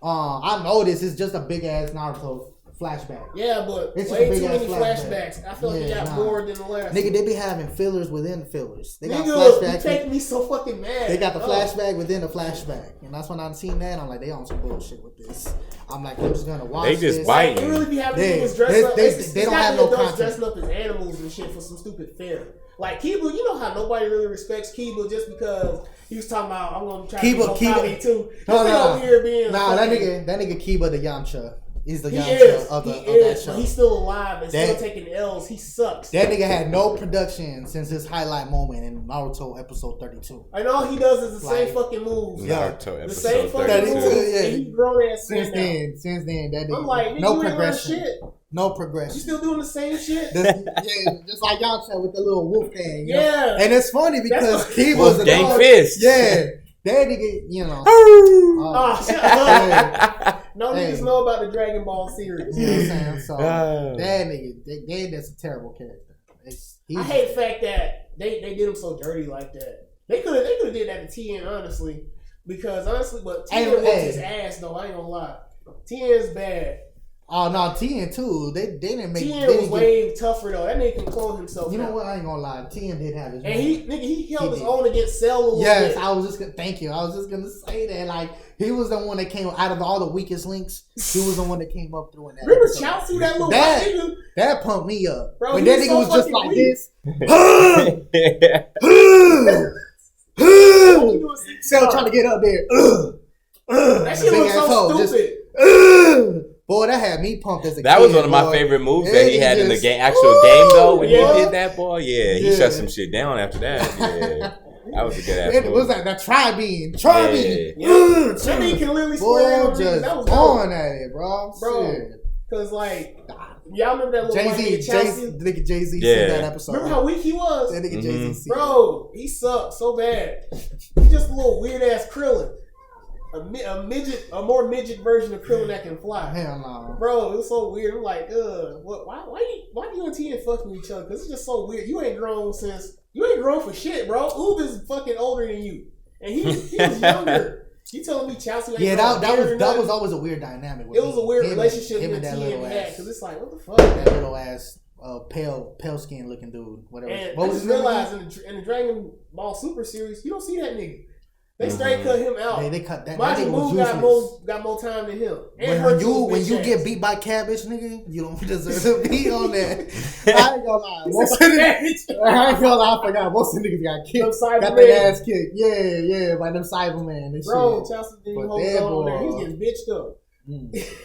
I noticed it's just a big ass Naruto flashback. Yeah, but it's way too many flashbacks. I feel like you got more than the last. Nigga, they be having fillers within fillers. They got flashbacks. You make me so fucking mad. They got the flashback within the flashback, and that's when I seen that. I'm like, they on some bullshit with this. I'm like, I'm just gonna watch. They just biting. They really be having niggas dressed up. They don't have no content. Dressing up as animals and shit for some stupid fair. Like Kiba, you know how nobody really respects Kiba just because he was talking about I'm gonna try to be Hokage too. That nigga Kiba the Yamcha. He's the Yamcha of that show. He's still alive and still taking L's. He sucks. That nigga had no production since his highlight moment in Naruto episode 32. And all he does is the same fucking moves. Naruto the same fucking moves. Yeah. And he's grown ass since then. That nigga, I'm like, no progression. Shit. No progression. You still doing the same shit? Just like Yamcha with the little wolf thing. Yeah. And it's funny because Kiba's a gang fist. Yeah. That nigga, you know. Shut up. No niggas know about the Dragon Ball series. You know what I'm saying? So that nigga, that's a terrible character. I hate the fact that they did him so dirty like that. They could have did that to Tien, honestly. But Tien whooped his ass though, I ain't gonna lie. Tien's bad. Oh no, Tien too. They didn't make. Tien was way tougher though. That nigga can clone himself. You know what? I ain't gonna lie. Tien did have his. And he held his own against Cell a little bit. Yes, I was just gonna say that. Like he was the one that came out of all the weakest links. He was the one that came up through in that. Remember Chaozu, that little nigga? That pumped me up. Bro, when that nigga was just like this. Cell trying to get up there. That shit was so stupid. Boy, that had me pumped as a kid. That was one of my favorite moves that he had in the actual game, though. When he did that, boy, he shut some shit down after that. Yeah, that was a good ass move. It was like the Tri-Beam. Tri-Beam. Tri-Beam can literally score. Just going at it, bro. Because, like, y'all remember that little nigga Jay-Z said that episode. Remember how weak he was? That nigga Jay-Z. Bro, he sucked so bad. He's just a little weird-ass Krillin. A more midget version of Krillin that can fly. Hell no, bro, it was so weird. I'm like, what? Why do you and Tien fuck with each other? Because it's just so weird. You ain't grown for shit, bro. Oob is fucking older than you, and he was younger. You telling me Chaozu? Yeah, that was always a weird dynamic. It was a weird relationship with Tien had because it's like, what the fuck? That little ass. Pale skin looking dude, whatever. And I just realized in the Dragon Ball Super series, you don't see that nigga. They straight cut him out. They cut that. Majin Buu got more time than him. And when you get beat by Cabbage, nigga, you don't deserve to be on that. I ain't gonna lie. I ain't gonna lie. I forgot. Most of the niggas got kicked. Got their ass kicked. Yeah, by them Cybermen and bro, shit. Bro, Chaozu didn't hold on there. He's getting bitched up.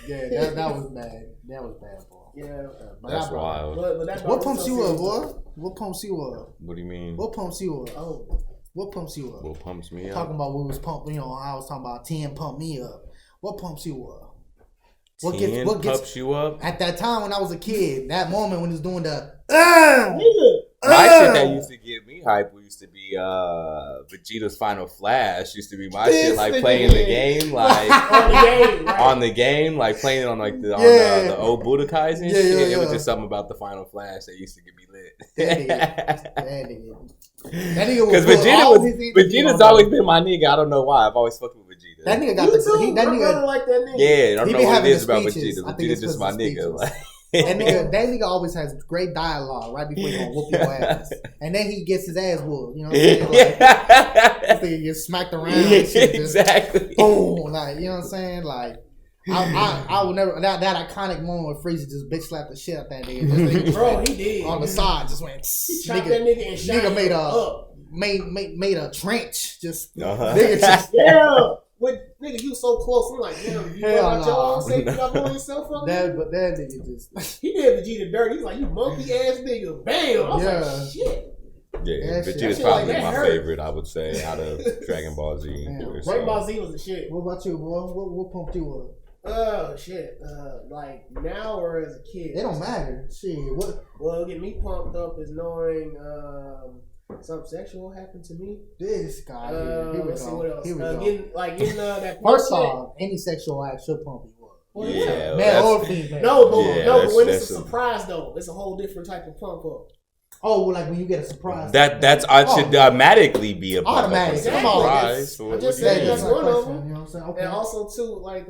Yeah, that was bad. That was bad, boy. Yeah, that's wild. What pumps you up, boy? What pumps you up? What do you mean? What pumps you up? Oh. What pumps you up? What pumps me up? Talking about what was pumping, I was talking about 10 pump me up. What pumps you up? What pumps you up? At that time when I was a kid, that moment when he was doing the my shit that used to get me hype used to be Vegeta's Final Flash. Used to be my shit, like playing the game, like on the game, like playing it on like the old Budokai and shit. It was just something about the Final Flash that used to get me lit. That nigga because Vegeta's always been my nigga. I don't know why. I've always fucked with Vegeta. That nigga got that nigga like that nigga. Yeah, I don't know what it is about Vegeta. Vegeta's just my nigga. Like, that nigga always has great dialogue right before he gonna whoop your ass, and then he gets his ass whooped. You know what I'm saying? Like, this nigga gets smacked around. And shit, exactly. Boom, like you know what I'm saying? Like. I will never that iconic moment where Frieza just bitch slapped the shit out that nigga. Bro, he did. On the side, just went. He chopped that nigga and shot him up. Made a trench. Just nigga just nigga, you so close. I'm like, damn, you got your own safety up on yourself up. But that nigga just he did Vegeta dirty. He's like, you monkey ass nigga. Bam. I was like, shit. Yeah, Vegeta's probably like my favorite, I would say, out of Dragon Ball Z. Dragon Ball Z was the shit. What about you, boy? What pumped you up? Oh shit! Like now or as a kid? It don't matter. Shit. What? Well, get me pumped up is knowing something sexual happened to me. This guy. Here we go. What else? Here we go. Getting that. First off, any sexual act should pump you up. Well, yeah, male or female. No, but when it's a surprise though, it's a whole different type of pump up. Oh, well, like when you get a surprise. Should automatically be a automatic. Come on, guys. I just said that's one of them. You know what I'm saying? Okay. And also too, like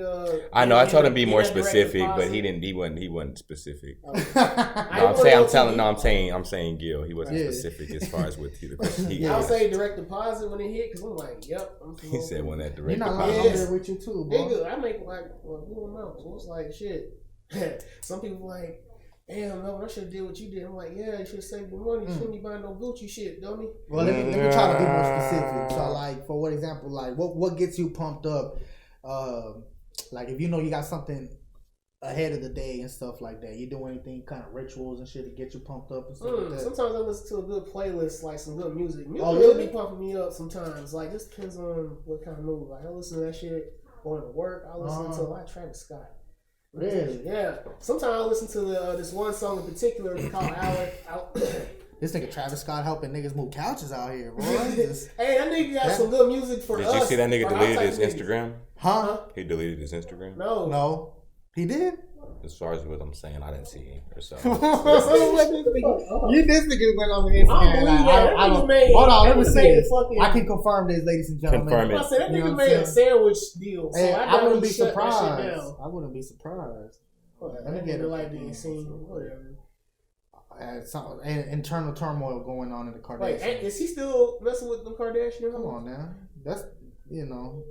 I know I told him to be more specific, but he wasn't specific. I'm saying Gil. He wasn't specific as far as with the question he I'll say direct deposit when it hit because I'm like, yep. He said when that direct deposit. You're not lying with you too, bro. Nigga, I make like good amounts. So it's like shit. Some people like. damn, no, I should have did what you did. I'm like, yeah, you should have saved the money. You shouldn't be buying no Gucci shit, dummy. Well, let me try to be more specific. So, like, for example, like, what gets you pumped up? Like, if you know you got something ahead of the day and stuff like that, you do anything kind of rituals and shit to get you pumped up and stuff like that? Sometimes I listen to a good playlist, like some good music. Music really be pumping me up sometimes. Like, this depends on what kind of mood. Like, I listen to that shit going to work. I listen to a lot of Travis Scott. Really? Yeah. Sometimes I listen to this one song in particular called This nigga Travis Scott helping niggas move couches out here, bro. Hey, that nigga got some good music for us. Did you see that nigga deleted his Instagram? Huh? He deleted his Instagram? No. He did? As far as what I'm saying, I didn't see him or so. This nigga went on the Instagram. Hold on, let me see this. I can confirm this, ladies and gentlemen. Confirm it. I said that nigga made a sandwich deal. So hey, I wouldn't be surprised. I wouldn't be surprised. Let me get it like being seen. Whatever. Some internal turmoil going on in the Kardashians. Wait, is he still messing with the Kardashians? Come on now. That's, you know.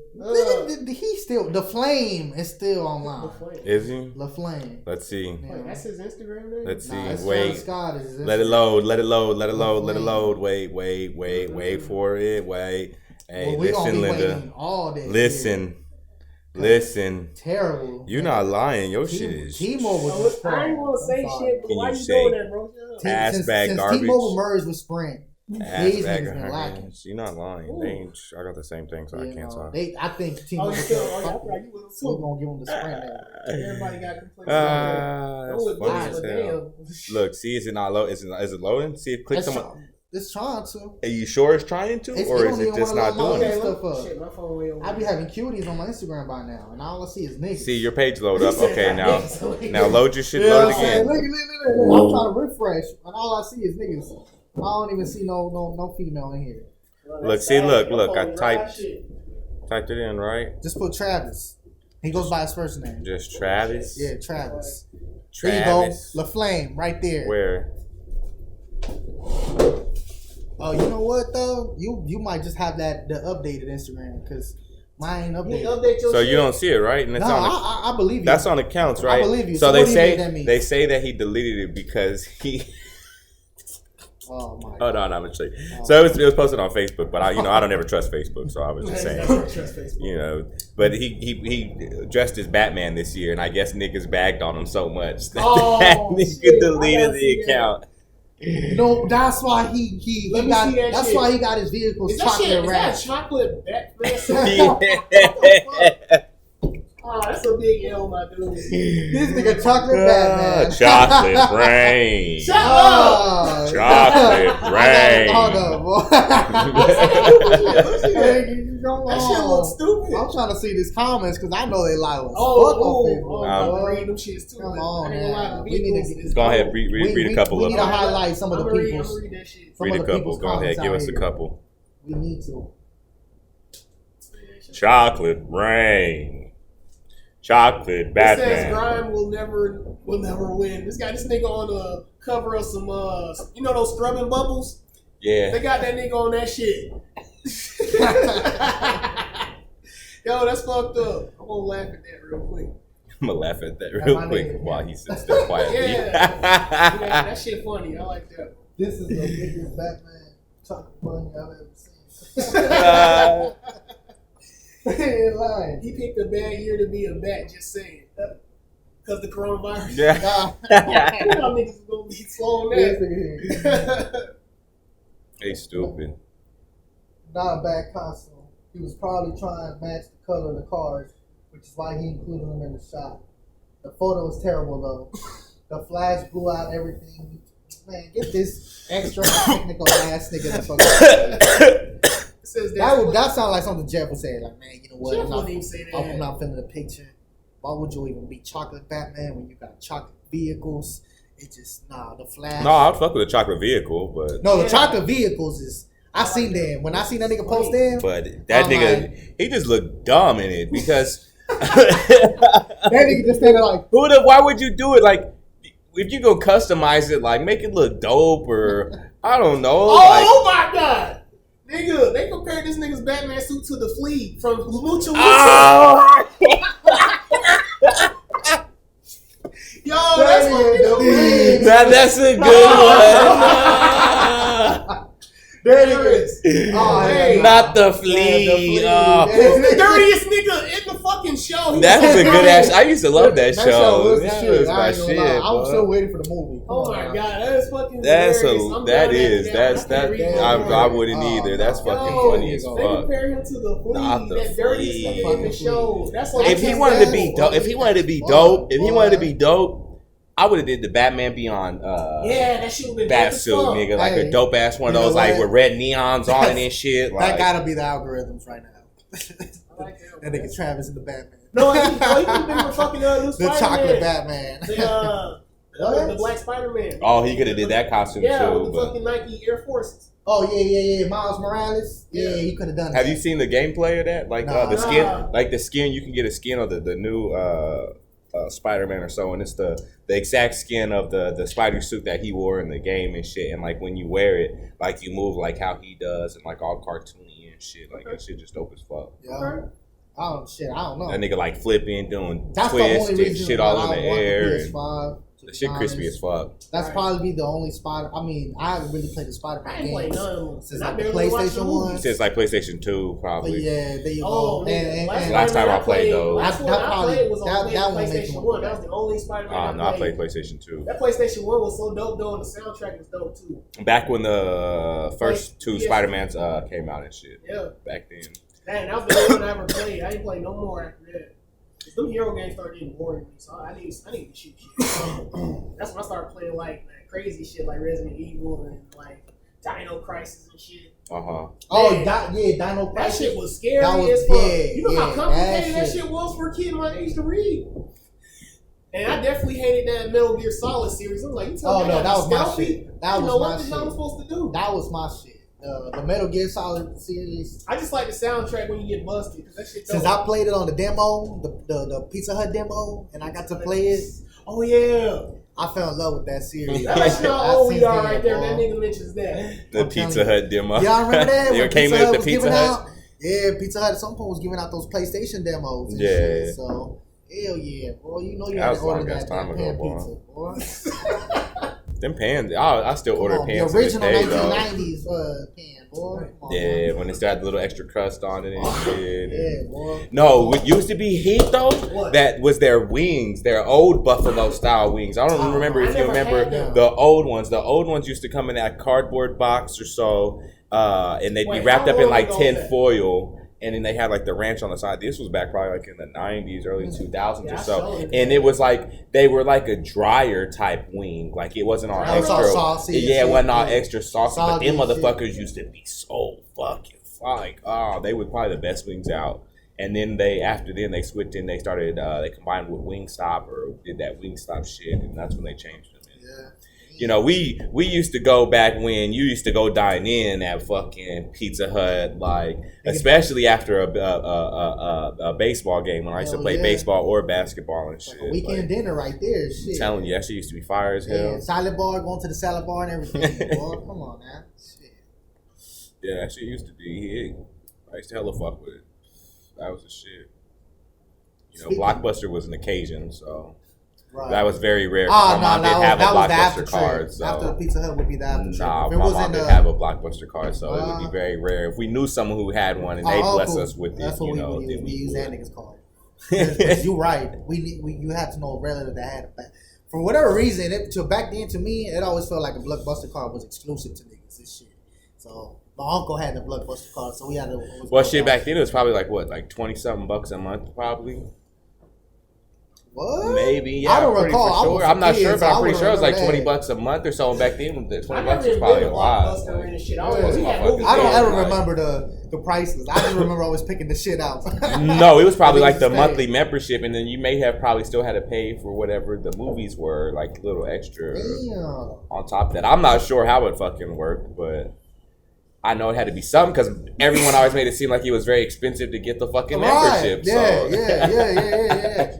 He still, the flame is still online. Is he? The flame. Let's see. Wait, that's his Instagram name? Let's see. Nah, wait. Scott is let it load. Let it load. Let it load. Let it load. Wait for it. Wait. Hey, listen, Linda. All day Listen. Terrible. You're not lying. Your shit is. T-Mobile I ain't want to say shit, but why you doing that, bro? Ass bag garbage. T-Mobile merged with Sprint. Ass bag garbage. You're not lying. They ain't. I got the same thing, so I can't talk. I think T-Mobile. We're gonna give them the Sprint. Everybody got complaints. Look, see, is it not low? Is it loading? See, click someone. It's trying to. Are you sure it's trying to, or is it just not doing it? Shit, my phone way over. I be having cuties on my Instagram by now, and all I see is niggas. See, your page load up. Okay, now load your shit. Load again. Look. I'm trying to refresh, and all I see is niggas. I don't even see no female in here. Look, see, look. I typed it in, right? Just put Travis. He goes by his first name. Just Travis. Yeah, Travis. There you go, LaFlame, right there. Where? Oh, you know what though? You might just have the updated Instagram because mine ain't updated. So you don't see it, right? And it's I believe you. That's on accounts, right? I believe you. So they say that he deleted it because he. Oh my! Hold on, I'm gonna show you. So it was posted on Facebook, but I don't ever trust Facebook, so I was just saying, But he dressed as Batman this year, and I guess niggas bagged on him so much that nigga deleted the account. No, that's why he got. That's why he got his vehicles chocolate wrapped. Is that chocolate Batman? Oh, that's a big L, my dude. This nigga chocolate Batman. Chocolate rain. Shut up. Chocolate rain. Hold up, boy. That shit looks stupid. I'm trying to see these comments because I know they lie with I'm reading them shits too. Come on, man. We need to go ahead, read a couple of them. We need to highlight some of the people's. Read a couple. Go ahead, give us a couple. We need to. Chocolate rain. Chocolate Batman. It says Grime will never win. This nigga on the cover of some those scrubbing bubbles? Yeah. They got that nigga on that shit. Yo, that's fucked up. I'm gonna laugh at that real quick. I'm gonna laugh at that real quick while he sits there quietly. Yeah, that shit funny. I like that. This is the biggest Batman chocolate bunny I've ever seen. He picked a bad year to be a bat, just saying. Because the coronavirus. Yeah. Y'all niggas is going to be slow on that. They stupid. Not a bad costume. He was probably trying to match the color of the cars, which is why he included them in the shot. The photo is terrible, though. The flash blew out everything. Man, get this extra technical ass nigga the fuck out. That sounds like something Jeff would say. Like, man, you know what? I'm not feeling the picture. Why would you even be chocolate Batman when you got chocolate vehicles? It just the flash. No, I'd fuck with a chocolate vehicle, but the chocolate vehicles is. I seen them when I seen that nigga post them. But that nigga, he just looked dumb in it because that nigga just standing like, why would you do it? Like, if you go customize it, like make it look dope or I don't know. Oh my god. Nigga, they compared this nigga's Batman suit to the Flea from Lucha Woods. Yo, that That's a good one. There it is. Not the flea. The dirtiest nigga in the fucking show. That was a good ass. I used to love that show. That was my shit. I was still waiting for the movie. Oh my god, that is fucking hilarious. I wouldn't either. That's fucking funny as fuck. They compare him to the flea, that dirtiest nigga in the show. That's like if he wanted to be dope, I would have did the Batman Beyond that shit would have been bat suit, nigga. Like a dope ass one of those like with red neons on it and shit. That gotta be the algorithms right now. That nigga Travis in the Batman. No, he could have been with fucking new Spider-Man. The chocolate Batman. The Black Spider-Man. Oh, he could have did that costume too. With the fucking Nike Air Forces. Oh yeah. Miles Morales. Yeah, he could have done that. Have you seen the gameplay of that? Like the skin, like the skin. You can get a skin of the new Spider-Man or so, and it's the exact skin of the spider suit that he wore in the game and shit. And like when you wear it, like you move like how he does and like all cartoony and shit. Like that shit just dope as fuck. Yeah. Oh shit, I don't know. That nigga like flipping, doing twists and shit all in the air. The shit crispy as fuck. That's probably the only Spider. I mean, I haven't really played the Spider-Man games since like the PlayStation one. Since like PlayStation 2, probably. But yeah, there you go. And last time I played those. That was on PlayStation 1. That was the only Spider-Man. I played PlayStation 2. That PlayStation 1 was so dope though, and the soundtrack was dope too. Back when the first two Spider-Mans came out and shit. Yeah. Back then. Man, that was the only one I ever played. I didn't play no more after that. Them hero games started getting boring to me, so I need to shoot shit. That's when I started playing like crazy shit like Resident Evil and like Dino Crisis and shit. Dino Crisis. That shit was scary as fuck. You know how complicated that shit was for a kid my age to read. And I definitely hated that Metal Gear Solid series. I'm like, you tell me that was my shit. That was my what the hell I'm supposed to do? That was my shit. The Metal Gear Solid series. I just like the soundtrack when you get busted because that shit. Since I played it on the demo, the Pizza Hut demo, and I got to play it. Oh yeah. I fell in love with that series. That's how old we are right there. That nigga mentions that. The Pizza Hut demo. Y'all remember that? You came in with the Pizza Hut? Yeah, Pizza Hut at some point was giving out those PlayStation demos and shit. So, hell yeah, bro. You know you had to order that pan pizza, boy. Them pans, I still order pans. The original 1990s pan, boy. Yeah, when they still had the little extra crust on it and shit. Yeah, boy. No, what used to be heat though, that was their wings, their old Buffalo style wings. I don't remember if you remember the old ones. The old ones used to come in that cardboard box or so, and they'd be wrapped up in like tin foil. And then they had like the ranch on the side. This was back probably like in the 90s, early 2000s or so. And it was like, they were like a drier type wing. Like it wasn't all extra. Saucy. Yeah, it wasn't all extra saucy. But them motherfuckers used to be so fucking like, they were probably the best wings out. And then after they switched in, they started, they combined with Wingstop or did that Wingstop shit. And that's when they changed them. Yeah. You know, we used to go back when you used to go dine in at fucking Pizza Hut, like especially after a baseball game when I used to play baseball or basketball and shit. Like a weekend dinner right there, shit. I'm telling you, that shit used to be fire as hell. Yeah, salad bar, going to the salad bar and everything. Boy, come on now, shit. Yeah, that shit used to be. I used to hella fuck with it. That was the shit. You know, Blockbuster was an occasion, so. Right. That was very rare. My mom didn't have a Blockbuster card. So. After the Pizza Hut would be the after trip. Nah, my mom didn't have a Blockbuster card, so it would be very rare. If we knew someone who had one and they bless us with it, you know, then we use that nigga's card. You're right. You have to know a relative that had it. For whatever reason, back then to me, it always felt like a Blockbuster card was exclusive to niggas and shit. So my uncle had the Blockbuster card, so we had to. Well, shit, back then it was probably like what, like $20-something a month, probably. What? Maybe, yeah. I don't recall. Sure. I'm not sure, but I'm pretty sure it was like $20 a month or so. And back then, the $20 was probably a lot. I don't ever remember the prices. I just remember always picking the shit out. No, it was probably like the monthly membership, and then you may have probably still had to pay for whatever the movies were, like little extra on top of that. I'm not sure how it fucking worked, but I know it had to be something because everyone always made it seem like it was very expensive to get the fucking membership. Yeah.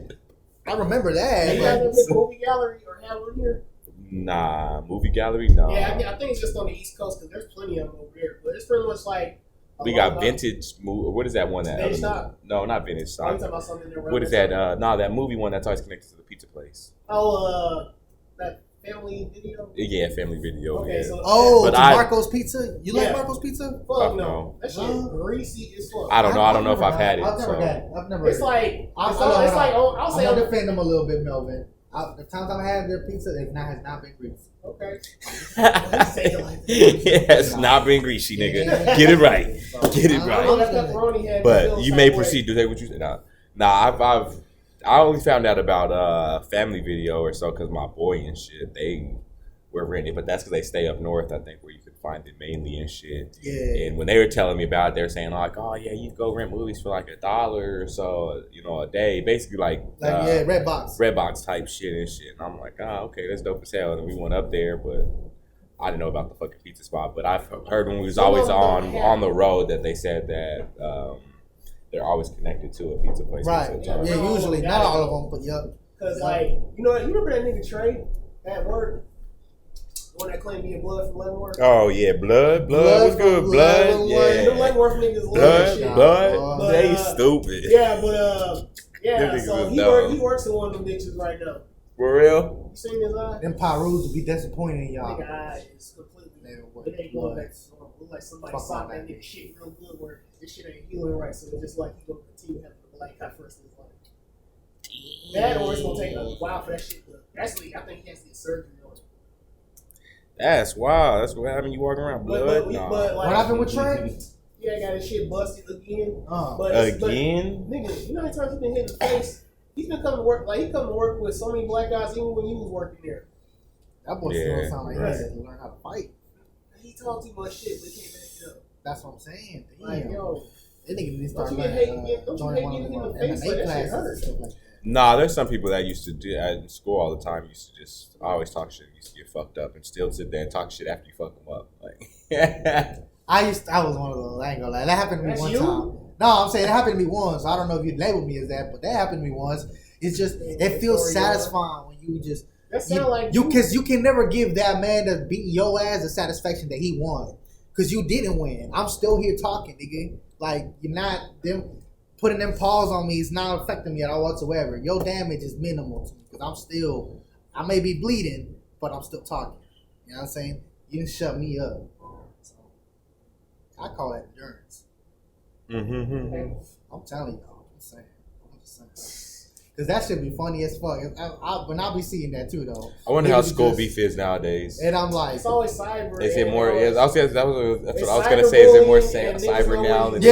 I remember that. You got a big movie gallery or have one here? Nah, movie gallery, no. Yeah, I think it's just on the East Coast because there's plenty of them over there. But it's pretty much like we got vintage movie. What is that one? Vintage Stock? No, not Vintage Stock. I'm talking about something there. What is that? That movie one that's always connected to the pizza place. Oh, that family video? Yeah, family video. Okay, yeah. so Marco's Pizza. You like Marco's Pizza? Fuck no. That shit greasy as fuck. I don't know. I don't know if I've had it. I've never had it. I've never. It's like I'll say I'll defend them a little bit, Melvin. The times I've had their pizza, has not been greasy. Okay. It's not been greasy, nigga. Get it right. Get it right. But you may proceed to say what you said. Nah. I only found out about family video or so because my boy and shit, they were renting, but that's because they stay up north, I think, where you could find it mainly and shit. Yeah. And when they were telling me about it, they were saying like, oh yeah, you go rent movies for like $1 or so, a day, basically like Redbox type shit and shit. And I'm like, okay, that's dope as hell. And we went up there, but I didn't know about the fucking pizza spot. But I've heard when we was always on the road that they said that they're always connected to a pizza place. Right. Yeah, usually not all of them, but yeah. Cause like you remember that nigga Trey at work. One that claimed to be a blood from Leavenworth. Oh yeah, blood was good. Blood, yeah. The Leavenworth niggas love blood. They stupid. Yeah, but so he works in one of them bitches right now. For real? You seen his eye? Them Pyrus would be disappointed in y'all. Nigga eye is completely. It ain't going back. Look like somebody socked that nigga shit real good. Where this shit ain't healing right, so it's just like he gonna continue having a black eye first in his life. That or it's gonna take a while for that shit to. Actually, I think he has to get surgery on it. That's wild. That's what happened. You walking around blood. But what happened with Trey? Yeah, got his shit busted again. Again? Nigga, you know how many times he's been hit in the face? He's been coming to work. Like he come to work with so many black guys, even when you was working there. That boy still sound like he had to learn how to fight. He talked too much shit, but he can't back it up. That's what I'm saying. Damn. Like yo, that nigga need to start joining one of them MMA classes and stuff like that. Nah, there's some people that used to do at school all the time. Used to just always talk shit. Used to get fucked up and still sit there and talk shit after you fuck them up. Like, I was one of those. I ain't gonna lie. That happened to me one time. No, I'm saying it happened to me once. I don't know if you'd label me as that, but that happened to me once. It's just it feels satisfying when you just because you can never give that man that's beating your ass the satisfaction that he won because you didn't win. I'm still here talking, nigga. Like you're not them. Putting them paws on me is not affecting me at all whatsoever. Your damage is minimal to me because I may be bleeding, but I'm still talking. You know what I'm saying? You didn't shut me up. So, I call that endurance. I'm telling y'all. I'm just saying. Because that should be funny as fuck. But I'll be seeing that too, though. I wonder how school beef is nowadays. And I'm like, it's always cyber. Is it more? That's what I was gonna say. Is it more cyber now than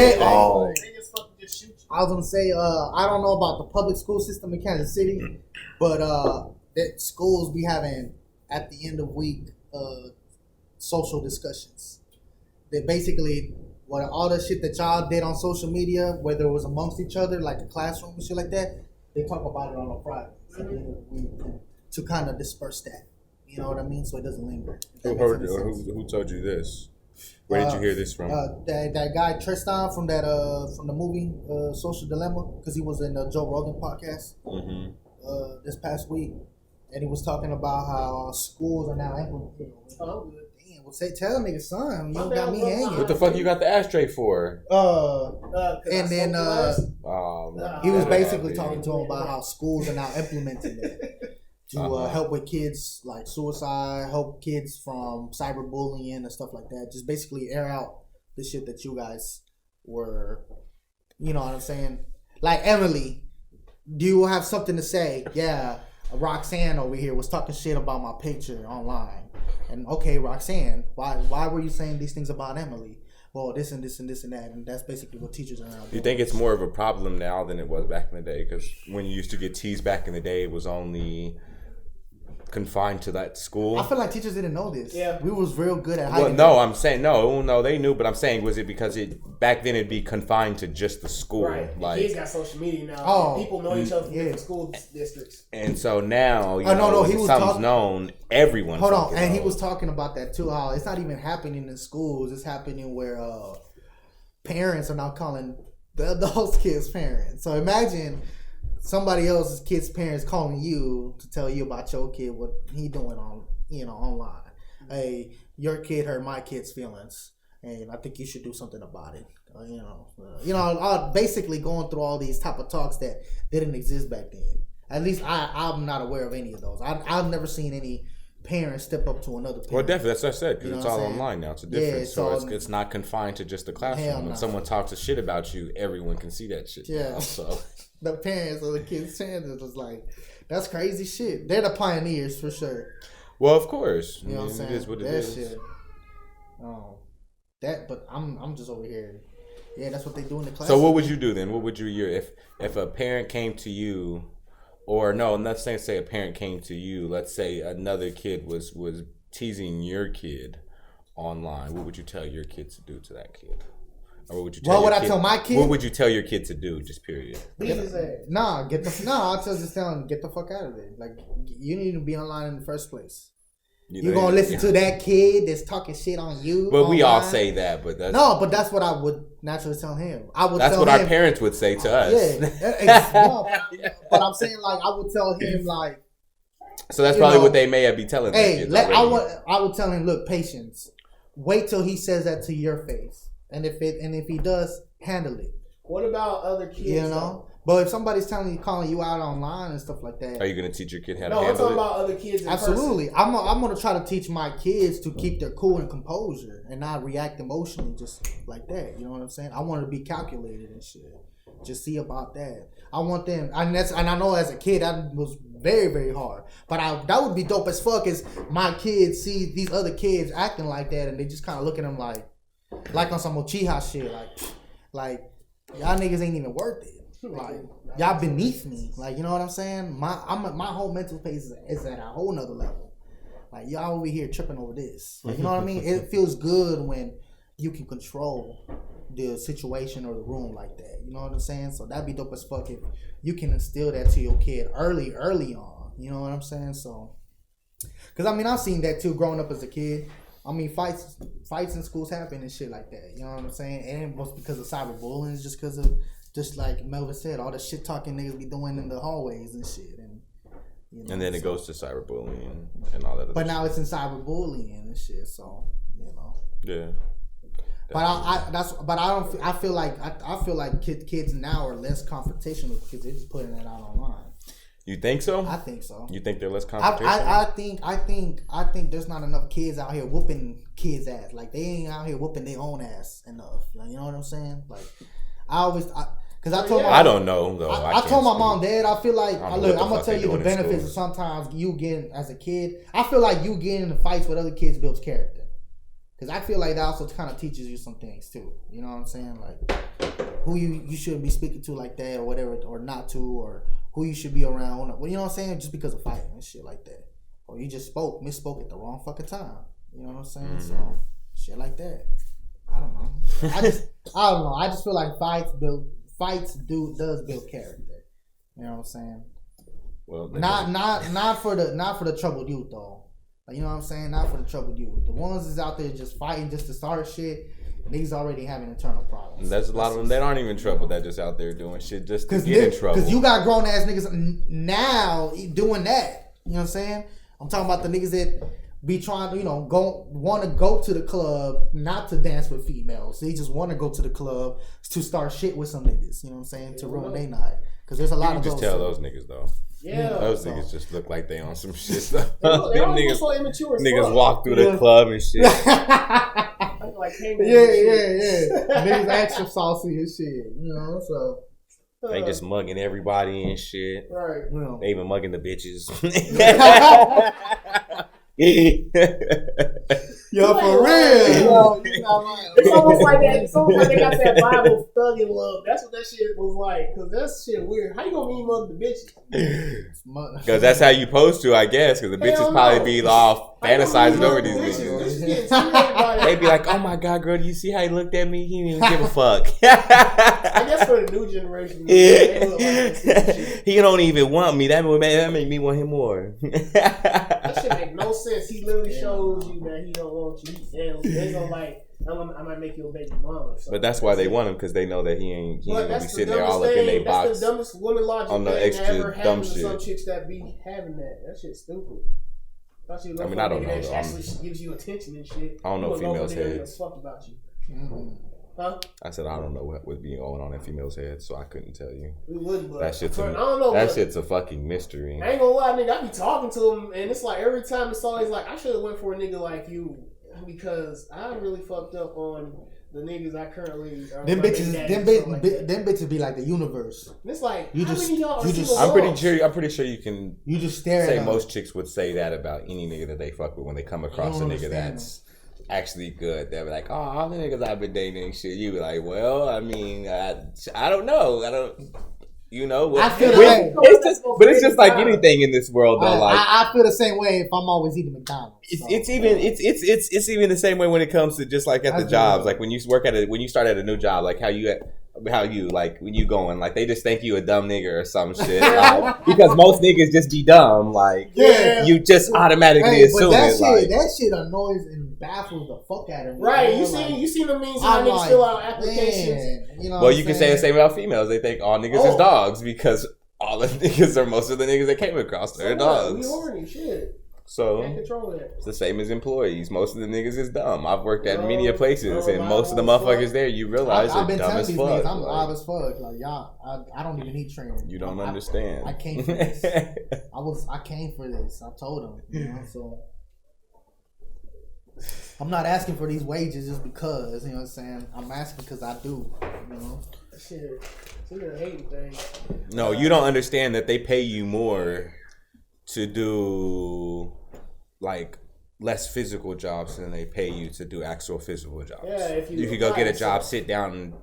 I was gonna say, I don't know about the public school system in Kansas City, but that schools be having at the end of week social discussions. That basically what all the shit that y'all did on social media, whether it was amongst each other, like the classroom and shit like that, they talk about it on a Friday at the end of the week to kind of disperse that. You know what I mean? So it doesn't linger. Who told you this? Where did you hear this from? That guy Tristan from the movie Social Dilemma, because he was in the Joe Rogan podcast this past week, and he was talking about how schools are now implementing. Damn, well, tell nigga, son, you don't got me hanging. What the fuck you got the ashtray for? And then he was basically talking to him about how schools are now implementing it. To help with kids like suicide, help kids from cyberbullying and stuff like that. Just basically air out the shit that you guys were, you know what I'm saying? Like Emily, do you have something to say? Yeah, Roxanne over here was talking shit about my picture online. And okay, Roxanne, why were you saying these things about Emily? Well, this and this and this and that, and that's basically what teachers are now doing. You think it's more of a problem now than it was back in the day? Because when you used to get teased back in the day, it was only confined to that school. I feel like teachers didn't know this. Yeah, we was real good at hiding. Well, no, I'm saying no, they knew, but I'm saying was it because back then it'd be confined to just the school? Right. Like kids got social media now. Oh, people know each other from different school districts. And so now, he was something's known, everyone. Hold on, and he was talking about that too. How it's not even happening in schools; it's happening where parents are now calling the adults' kids parents. So imagine somebody else's kid's parents calling you to tell you about your kid, what he doing on, online. Hey, your kid hurt my kid's feelings, and I think you should do something about it. Basically going through all these type of talks that didn't exist back then. At least I'm not aware of any of those. I've never seen any parents step up to another parent. Well, definitely, that's what I said, because it's all online now. It's a difference. So it's not confined to just the classroom. When someone talks a shit about you, everyone can see that shit. Yeah. Now, so the parents of the kids' chances was like, that's crazy shit. They're the pioneers for sure. Well, of course. You know what I'm saying? It is what it is. Shit. But I'm just over here. Yeah, that's what they do in the class. So what would you do then? What would you if a parent came to you, or no, let's say a parent came to you. Let's say another kid was teasing your kid online. What would you tell your kid to do to that kid? Or what would you tell I tell my kid? What would you tell your kid to do? Just period. I'll just tell him, get the fuck out of there. Like, you need to be online in the first place. You're gonna listen to that kid that's talking shit on you. But we all say that, but that's no. But that's what I would naturally tell him. That's what our parents would say to us. Yeah, but I'm saying, like, I would tell him, like. So that's probably what they may be telling. Hey, I would tell him, look, patience. Wait till he says that to your face, and if he does, handle it. What about other kids? You know. But if somebody's calling you out online and stuff like that, are you going to teach your kid how to handle it? No, I'm talking about other kids. Absolutely, I'm going to try to teach my kids to keep their cool and composure and not react emotionally just like that. You know what I'm saying? I want to be calculated and shit. Just see about that. I want them, and I know as a kid that was very, very hard. But that would be dope as fuck. Is my kids see these other kids acting like that, and they just kind of look at them like on some Uchiha shit, like y'all niggas ain't even worth it. Like, y'all beneath me. Like, you know what I'm saying? My whole mental space is at a whole nother level. Like, y'all over here tripping over this. Like, you know what I mean? It feels good when you can control the situation or the room like that. You know what I'm saying? So that'd be dope as fuck if you can instill that to your kid early on. You know what I'm saying? So, because I mean, I've seen that too growing up as a kid. I mean, fights in schools happen and shit like that. You know what I'm saying? And it was because of cyberbullying, just because of, just like Melvin said, all the shit talking niggas be doing in the hallways and shit. And, you know, and then it goes to cyberbullying and all that. But now it's in cyberbullying and shit. So, you know. Yeah. But I feel like kids now are less confrontational because they're just putting that out online. You think so? I think so. You think they're less confrontational? I think there's not enough kids out here whooping kids' ass. Like, they ain't out here whooping their own ass enough. You know what I'm saying? Like, I don't know though. I told my mom, Dad, I feel like I'm gonna tell you the benefits of sometimes you getting as a kid. I feel like you getting in fights with other kids builds character. Because I feel like that also kind of teaches you some things too. You know what I'm saying? Like who you shouldn't be speaking to like that or whatever, or not to, or who you should be around. Well, you know what I'm saying? Just because of fighting and shit like that. Or you just misspoke at the wrong fucking time. You know what I'm saying? Mm-hmm. So shit like that. I don't know. I don't know. I just feel like fights does build character. You know what I'm saying? Well, not for the troubled youth though. Like, you know what I'm saying? Not for the troubled youth. The ones that's out there just fighting just to start shit, niggas already having internal problems. There's a lot of them that aren't even troubled. That just out there doing shit just to get in trouble. Because you got grown ass niggas now doing that. You know what I'm saying? I'm talking about the niggas that be trying to, want to go to the club, not to dance with females. They just want to go to the club to start shit with some niggas. You know what I'm saying? To ruin their night. Because there's a lot of those. You just tell those niggas though. Yeah, those niggas just look like they on some shit stuff. Them niggas so immature. Niggas walk through the club and shit. Like, Niggas extra saucy and shit. You know, so they just mugging everybody and shit. Right. They even mugging the bitches. Yo, for real. It's almost like that. It's almost like they got that Bible thugging love. That's what that shit was like. Because that shit weird. How you gonna mean mug the bitches? Because that's how you supposed to, I guess. Because the bitches probably be all fantasizing over these bitches. They be like, "Oh my god, girl, do you see how he looked at me? He didn't even give a fuck." I guess for the new generation, he don't even want me. That make me want him more. That shit make no sense. He literally shows you that he don't want you. They go like, I might make you a baby mama. But that's why they want him, because they know that he ain't gonna be sitting there all up in their box. That's the dumbest woman logic on the extra dumb shit. Some chicks that be having that. That shit's stupid. I don't know. That actually gives you attention and shit. I don't know females' heads. Fuck about you. Mm-hmm. Huh? I said I don't know what would be going on in females' heads, so I couldn't tell you. That shit's a fucking mystery. I ain't gonna lie, nigga. I be talking to him, and it's like every time it's always like I should have went for a nigga like you because I really fucked up on the niggas I currently. Them bitches be like the universe. It's like I'm pretty sure you can. You just stare. Say most chicks would say that about any nigga that they fuck with when they come across a nigga that's actually good. They'll be like, "Oh, all the niggas I've been dating and shit." You be like, "Well, I mean, I don't know. I don't." You know, I feel it's just like anything in this world, though. I feel the same way if I'm always eating McDonald's. So. It's even the same way when it comes to just like at the jobs, like when you start at a new job, like how you like when you going, like they just think you a dumb nigga or some shit, like, because most niggas just be dumb, like you just automatically assume it. That shit annoys and baffles the fuck out of me. Right? You see the means how niggas fill out applications. You know well, you can say the same about females. They think all niggas is dogs because all the niggas or most of the niggas they came across are dogs. We horny shit. So can't control that. It's the same as employees. Most of the niggas is dumb. I've worked at many places, and most of the motherfuckers there, you realize they're dumb as fuck. Niggas, I'm live as fuck. Like y'all, I don't even need training. You don't understand. I came for this. I came for this. I told them. You know, so I'm not asking for these wages just because. You know what I'm saying? I'm asking because I do. You know. Shit. It's a hating thing. No, you don't understand that they pay you more to do like less physical jobs than they pay you to do actual physical jobs. Yeah, if you could go get a job, sit down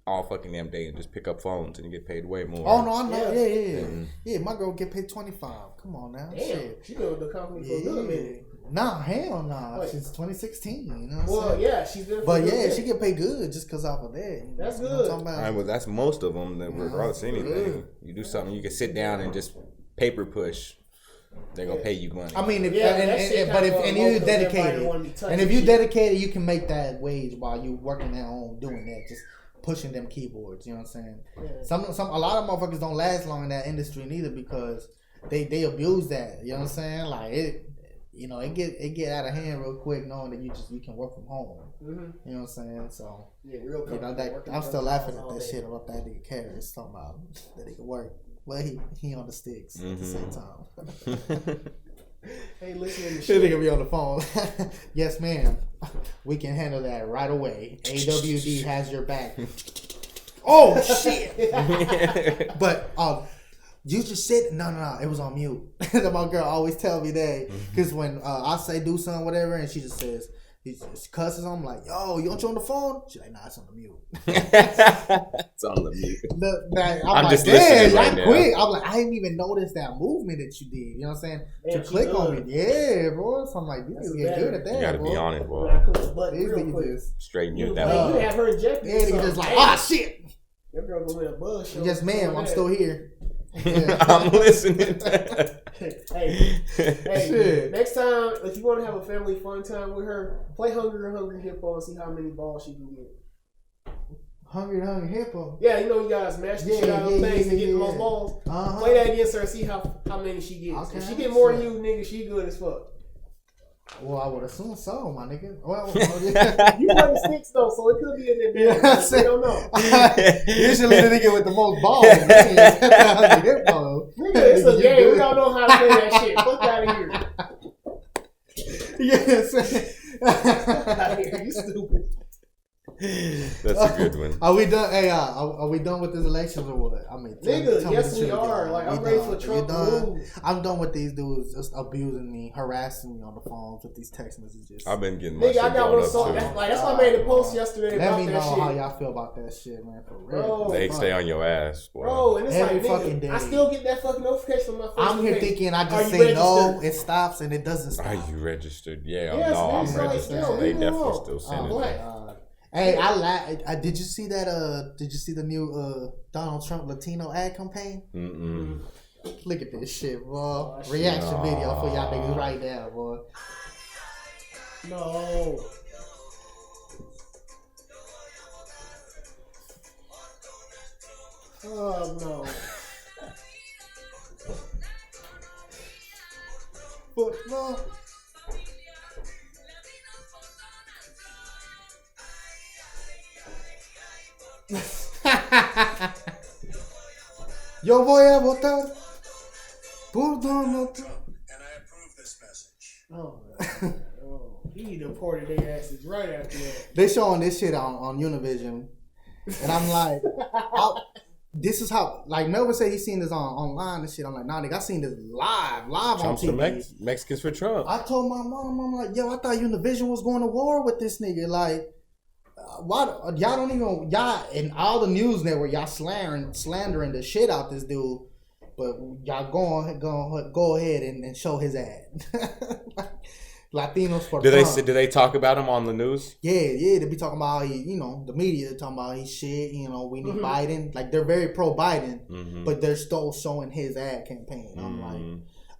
all fucking damn day and just pick up phones and you get paid way more. Oh no, I know. Yeah. My girl get paid $25. Come on now. Damn, shit. she been with the company for a good minute. Nah, hell nah. Since 2016. You know what I'm saying? Yeah, she's been. But yeah, she get paid good just because off of that. That's good. All right, well, that's most of them. That regardless of anything, you do something, you can sit down and just paper push. They're gonna pay you money. I mean, if you're dedicated, you can make that wage while you working at home doing that, just pushing them keyboards. You know what I'm saying? Yeah. A lot of motherfuckers don't last long in that industry neither because they abuse that. You know what I'm saying? Like it. You know, it get out of hand real quick knowing that you can work from home. Mm-hmm. You know what I'm saying? So real. You know, I'm still laughing at that shit about that nigga Karras talking about that he can work. Well, he on the sticks at the same time. Hey, listen to shit. Nigga be on the phone. Yes, ma'am. We can handle that right away. AWD has your back. Oh shit! But you just said no. It was on mute. My girl always tell me that because when I say do something whatever, and she just says. He just cusses. I'm like, yo, you want you on the phone? She's like, nah, it's on the mute. It's on the mute. I'm like, just listening right now. Quick. I'm like, I didn't even notice that movement that you did. You know what I'm saying? To click on it. Yeah, bro. So I'm like, you need to get good at that. You gotta be on it, bro. Straight mute that one. You have her ejected. Yeah, nigga just like, ah, shit. Your girl gonna win a buzz show. Yes, ma'am. I'm still here. Yeah. I'm listening. Hey, next time if you want to have a family fun time with her, play Hungry Hippo and see how many balls she can get. Hungry Hippo. Yeah, you know you guys smash the shit out of things and get the most balls. Play that against her and see how many she gets. Okay, if she get more than you, nigga, she good as fuck. Well, I would assume so, my nigga. Well, you play the sticks though, so it could be an advantage. I don't know. Usually the nigga with the most balls. Nigga, it's a game. We don't know how to play that shit. Fuck out of here. Yes. Out of here. You stupid. That's a good one. Are we done? Hey, are we done with this elections or what? I mean, nigga, yes we are. Like I'm ready for Trump to lose. I'm done with these dudes just abusing me, harassing me on the phones with these text messages. I've been getting my shit I got one song. That's why I made a post yesterday. Let me know shit. how y'all feel about that shit, man. For real, bro. They stay on your ass, bro. And it's every like, fucking day. I still get that fucking notification on my phone. I'm here thinking I just say no, it stops, and it doesn't stop. Are you registered? Yeah, no, I'm registered. So they definitely still sending it. Hey, did you see that? Did you see the new Donald Trump Latino ad campaign? Mm-mm. Look at this shit, boy. Reaction video for y'all niggas right now, boy. No. Oh no. But no. Yo voy a votar por Donald Trump. And I approve this message. Oh, man. He deported their asses right after that. They showing this shit on Univision, and I'm like, this is how. Like Melvin said, he seen this online and shit. I'm like, nah, nigga, I seen this live Trump's on TV. for Mexicans for Trump. I told my mom, I'm like, yo, I thought Univision was going to war with this nigga. Like, why y'all don't even y'all in all the news network y'all slandering the shit out this dude, but y'all go ahead and show his ad. Latinos for Trump. Did they talk about him on the news? Yeah, they be talking about the media talking about his shit. We need Biden. Like they're very pro Biden, but they're still showing his ad campaign. I'm like,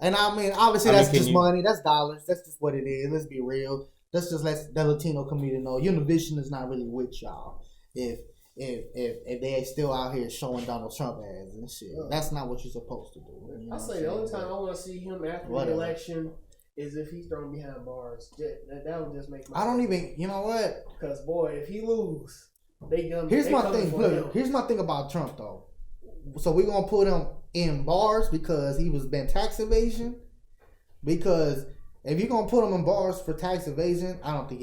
and I mean, obviously that's just money. That's dollars. That's just what it is. Let's be real. Let's just let the Latino community know Univision is not really with y'all. If they still out here showing Donald Trump ads and shit, that's not what you're supposed to do. I say the only time I want to see him after the election is if he's thrown behind bars. That would just make my. I don't even. You know what? Because boy, if he lose, Here's my thing. Look, here's my thing about Trump though. So we're gonna put him in bars because he was been tax evasion. Because if you're gonna put him in bars for tax evasion, I don't think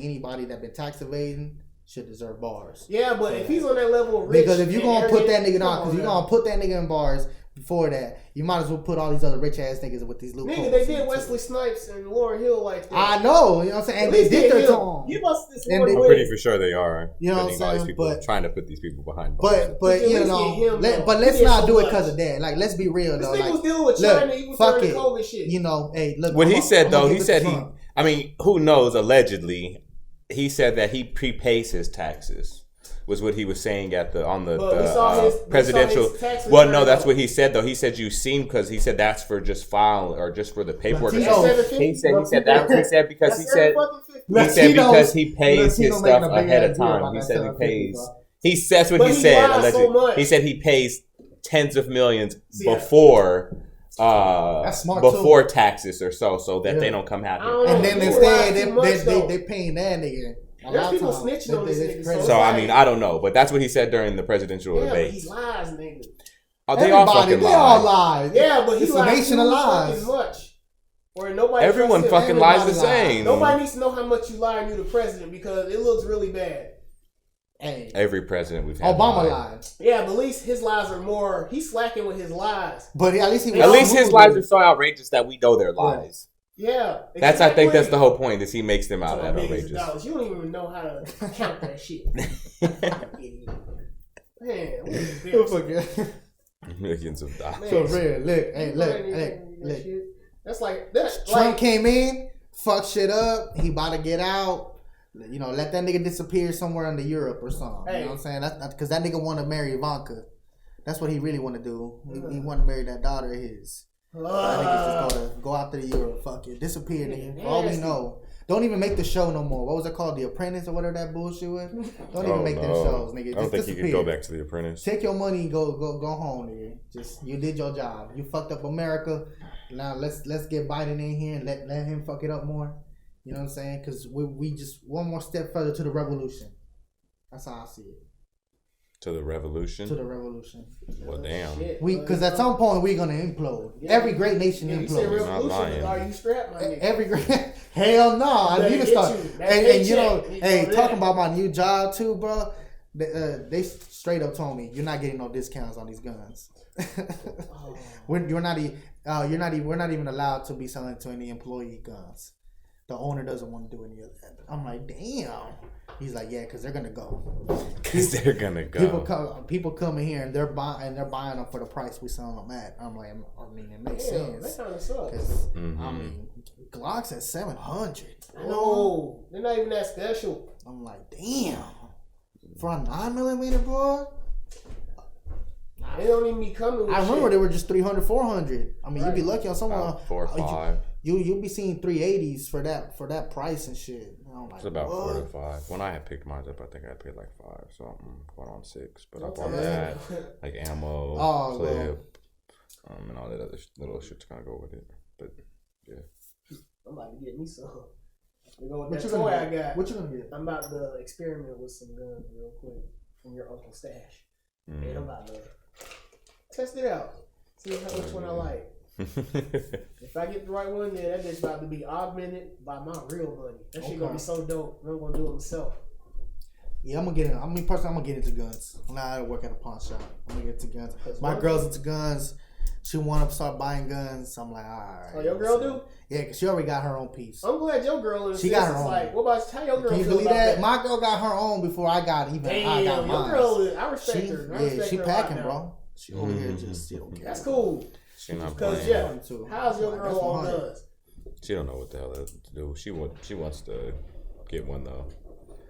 anybody that been tax evading should deserve bars. Yeah, but if he's on that level of rich, because if you're gonna put that nigga down, because you're gonna put that nigga in bars. Before that, you might as well put all these other rich ass niggas with these loopholes. Nigga, they did Wesley Snipes and Lauryn Hill like that. I know, you know what I'm saying? And they did their time. You must I'm pretty for sure they are. You know what I'm saying? But trying to put these people behind bars. But let's not do it because of that. Like, let's be real though. This nigga was dealing with China even during the COVID shit. Hey, look. What he said though, he said who knows? Allegedly, he said that he prepays his taxes. Was what he was saying at the presidential. Well, no, that's what he said though. He said you seem because he said that's for just file or just for the paperwork. He said because he pays his stuff ahead of time. He said he pays. That's what he said. Allegedly, he said he pays tens of millions before. Before taxes or so that they don't come out here. And then instead they paying that nigga. There's people snitching on this nigga. So I mean, I don't know, but that's what he said during the presidential debate. He lies, nigga. They all lie. Yeah, but he's a nation of lies. Much. Or nobody. Everyone fucking lies the same. Nobody needs to know how much you lie and you're the president because it looks really bad. Hey, every president we've had. Obama lied. Yeah, but at least his lies are more. He's slacking with his lies. But at least his lies are so outrageous that we know they're lies. Yeah, exactly. I think that's the whole point is he makes them out outrageous. You don't even know how to count that shit. Man, millions of dollars. For real, look. That's like that. Trump came in, fucked shit up. He about to get out. Let that nigga disappear somewhere into Europe or something. You know what I'm saying? That's because that nigga want to marry Ivanka. That's what he really want to do. He want to marry that daughter of his. I think it's just go out to Europe, fuck it, disappear, nigga. For all we know, don't even make the show no more. What was it called, The Apprentice or whatever that bullshit was? Don't even make them shows, nigga. I don't think you can go back to The Apprentice. Take your money and go home, nigga. Just you did your job. You fucked up America. Now let's get Biden in here and let him fuck it up more. You know what I'm saying? Because we just one more step further to the revolution. That's how I see it. To the revolution. Well, damn. Because at some point we're gonna implode. Yeah. Every great nation implodes. Not lying. Are you strapped, my nigga? Every great hell no. I need to start. And talking about my new job too, bro. They straight up told me you're not getting no discounts on these guns. We're not even allowed to be selling to any employee guns. The owner doesn't want to do any of that. I'm like, damn. He's like, yeah, because they're gonna go. People come in here and they're buying them for the price we sell them at. I'm like, I mean, it makes sense. That kind of sucks. Because I mean, Glock's at $700. No, they're not even that special. I'm like, damn, for a 9mm, boy. They don't even be coming with I remember they were just $300, $400. I mean, you'd be lucky on someone. 4 or 5. You'll be seeing 380s for that price and shit. Like, it's about 4 to 5. When I had picked mine up, I think I paid like 5 something, going on 6. But up on that, like ammo, clip, and all that other little shit to kind of go with it. But yeah, I'm about to get me some. Go with that toy I got. What you gonna get? I'm about to experiment with some guns real quick. from your uncle's stash. And I'm about to test it out. See which one I like. If I get the right one, then that bitch about to be augmented by my real money. That shit gonna be so dope. I'm gonna do it myself. Yeah, I'm gonna get in. Personally, I'm gonna get into guns. When I work at a pawn shop, I'm gonna get into guns. My girl's into guns. She wanna start buying guns. So I'm like, all right. Oh, your girl do? Yeah, because she already got her own piece. I'm glad your girl is. She got her own. Like, what about how your girl? Can you believe that? My girl got her own before I got even. Damn, I got your mine. girl is. I respect her. I respect she her packing, bro. She over here just That's cool. She not Because playing. how's your girl on guns? She don't know what the hell to do. She wants to get one though.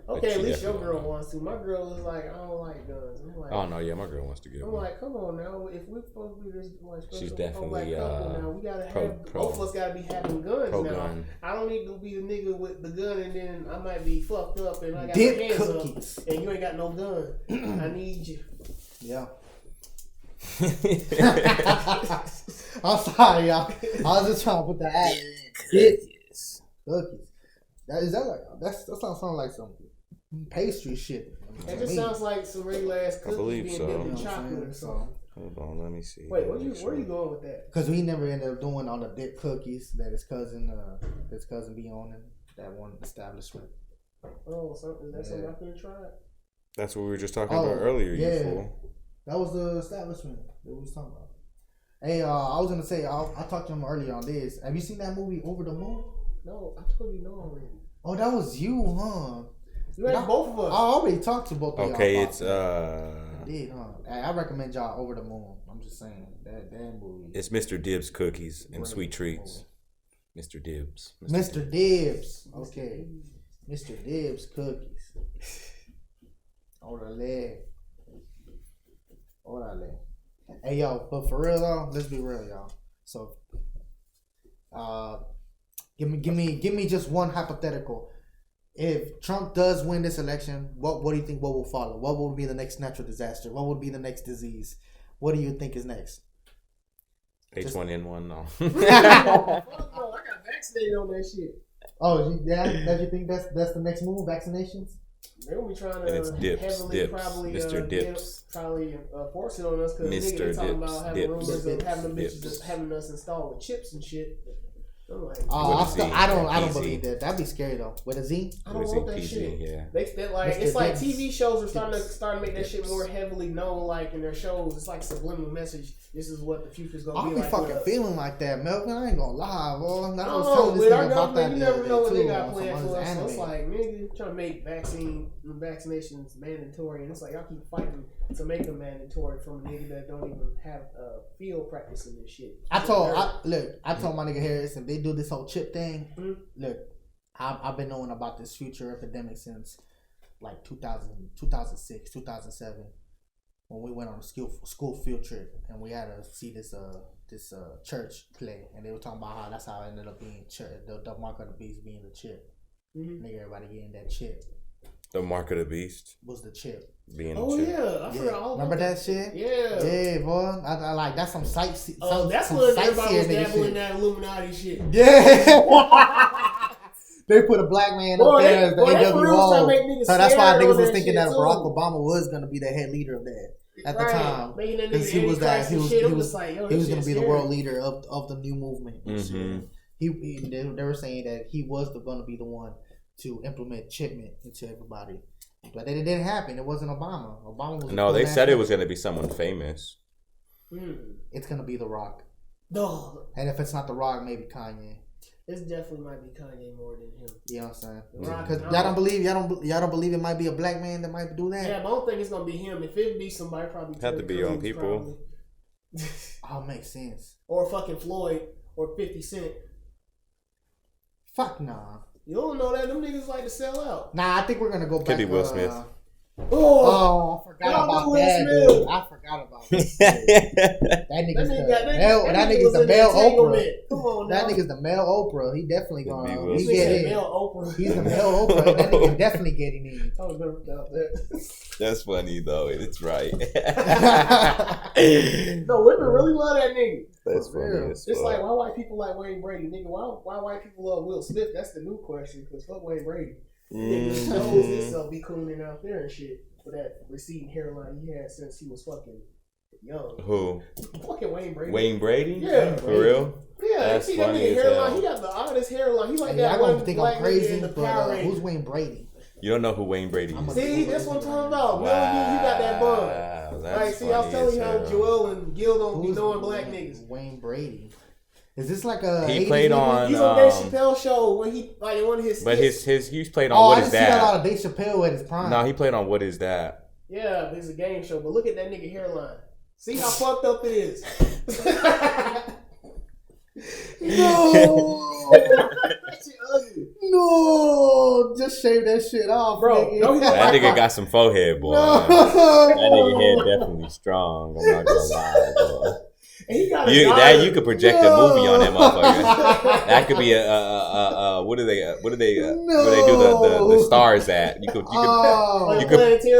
Okay, at least your girl wants to. My girl is like, I don't like guns. I'm like, oh no, yeah, my girl wants to get one. I'm like, come on now. If we're supposed to be this like, she's definitely now, we gotta have both of us gotta be having guns now. Gun. I don't need to be the nigga with the gun and then I might be fucked up and I got Dip my hands cookies. up and you ain't got no gun. I need you. Yeah. I'm sorry, y'all. I was just trying to put the ad in. Cookies. That sounds like some pastry shit. It just sounds like some regular ass cookies being dipped in so. chocolate or something. Hold on, let me see. Wait, where are you going with that? Because we never ended up doing all the dip cookies that his cousin be owning that one establishment. Oh, something that's something I couldn't try. That's what we were just talking about earlier. Yeah. You fool. That was the establishment that we was talking about. Hey, I was gonna say I talked to him earlier on this. Have you seen that movie Over the Moon? No, I told you no already. Oh, that was you, huh? You had both of us. I already talked to both of y'all. Okay, it's I did, huh? I recommend y'all Over the Moon. I'm just saying that movie. It's Mr. Dibbs cookies and sweet treats. Mr. Dibbs. Mr. Dibbs. Okay. Mr. Dibbs cookies. Orale. Hey yo, but for real though, let's be real, y'all. So, give me just one hypothetical. If Trump does win this election, what do you think? What will follow? What will be the next natural disaster? What would be the next disease? What do you think is next? H1N1, no. I got vaccinated on that shit. Oh, that you think that's the next move? Vaccinations? They're gonna be trying to And it's Dips, heavily Dips, probably Mr. Dips. probably force it on us because Mr. niggas talking Dips, about having Dips, rumors of having them Dips. bitches just having us installed with chips and shit. I'm like, I don't PZ. believe that. That'd be scary though. With a Z? I don't want that PZ, shit. yeah. They like Mr. it's like Dips. TV shows are starting to make that Dips. shit more heavily known. Like in their shows, it's like subliminal message. This is what the future's gonna I'll be be like. fucking feeling like that, Melvin. I ain't gonna lie, boy. I was Oh, telling this with our nigga about that. government, you never know what they got too, planned on for some us. So it's anime. like, nigga, trying to make vaccinations mandatory, and it's like y'all keep fighting to make them mandatory from a nigga that don't even have field practice in this shit. I told my nigga Harris, if they do this whole chip thing, look, I've been knowing about this future epidemic since like 2006, 2007, when we went on a school field trip and we had to see this church play, and they were talking about how that's how it ended up being the mark of the beast being the chip. Nigga, everybody getting that chip. The mark of the beast Was the chip. being Oh the chip. yeah, I forgot all about Remember that shit? Yeah. Yeah, boy. I like that's some sightseeing. Oh, that's some when everybody was sightseeing dabbling in shit. that Illuminati shit. Yeah. They put a black man up there as the NWO. So that's why niggas was thinking that Barack Obama was gonna be the head leader of that at the time, because he was gonna be the world leader of the new movement. Mm-hmm. They were saying that he was gonna be the one to implement chipment into everybody, but it didn't happen. It wasn't Obama. Obama was no. They said it was gonna be someone famous. It's gonna be The Rock. Dog. And if it's not The Rock, maybe Kanye. This definitely might be Kanye more than him. You know what I'm saying? Rock, Because y'all don't believe it might be a black man that might do that. Yeah, but I don't think it's gonna be him. If it be somebody, probably Have to be your own people. Oh, makes sense. Or fucking Floyd or 50 Cent. Fuck nah. You don't know that them niggas like to sell out. Nah, I think we're gonna go back. Could be Will Smith. Oh, I forgot about that, dude. I forgot about that. That nigga's the male Oprah. Come on, that nigga's the male Oprah. He definitely gonna He's get in. He's the male Oprah. That nigga definitely getting in. I was never about that. That's funny though. It's right. No, women really love that nigga. That's funny. It's like, why white people like Wayne Brady, nigga? Why white people love Will Smith? That's the new question. Because fuck Wayne Brady. Nigga knows himself be cooning out there and shit. with that receding hairline he had since he was fucking young. Who? Fucking Wayne Brady. Wayne Brady? Yeah. For real? Yeah, That's see that funny nigga as hairline. hell. He got the oddest hairline. He like Yeah, that I one don't think black I'm nigga crazy, in the but Power Rangers. who's Wayne Brady? You don't know who Wayne Brady is? See, that's what I'm talking about. Will, you got that bun. Like, see, I was telling you how Joel and Gil don't be knowing black niggas. Wayne Brady. Is this like a? He played on. He's on Dave Chappelle show when he like in one of his. But skits. he's played on What Is I didn't see a lot That? of Dave Chappelle at his prime. No, he played on What Is That? Yeah, it's a game show. But look at that nigga hairline. See how fucked up it is. No, no, just shave that shit off, Bro, nigga. no, That nigga got some forehead, boy. No. That nigga head definitely strong. I'm not gonna lie, boy. And he got a You could project a movie on that motherfucker. That could be a where do they do the stars at? You could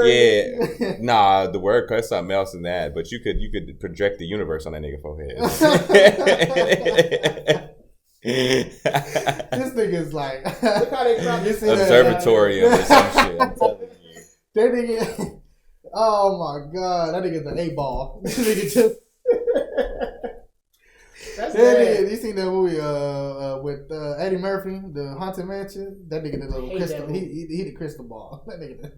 yeah. Nah, the word cuts something else than that, but you could project the universe on that nigga forehead. This nigga's like Look how they crop this Observatorium or some shit. I'm telling you. that nigga. Oh my god, that nigga's an 8-ball. This nigga just. That's That bad. nigga, you seen that movie with Eddie Murphy, the Haunted Mansion? That nigga did a little Hate crystal. that movie. He the crystal ball. That nigga.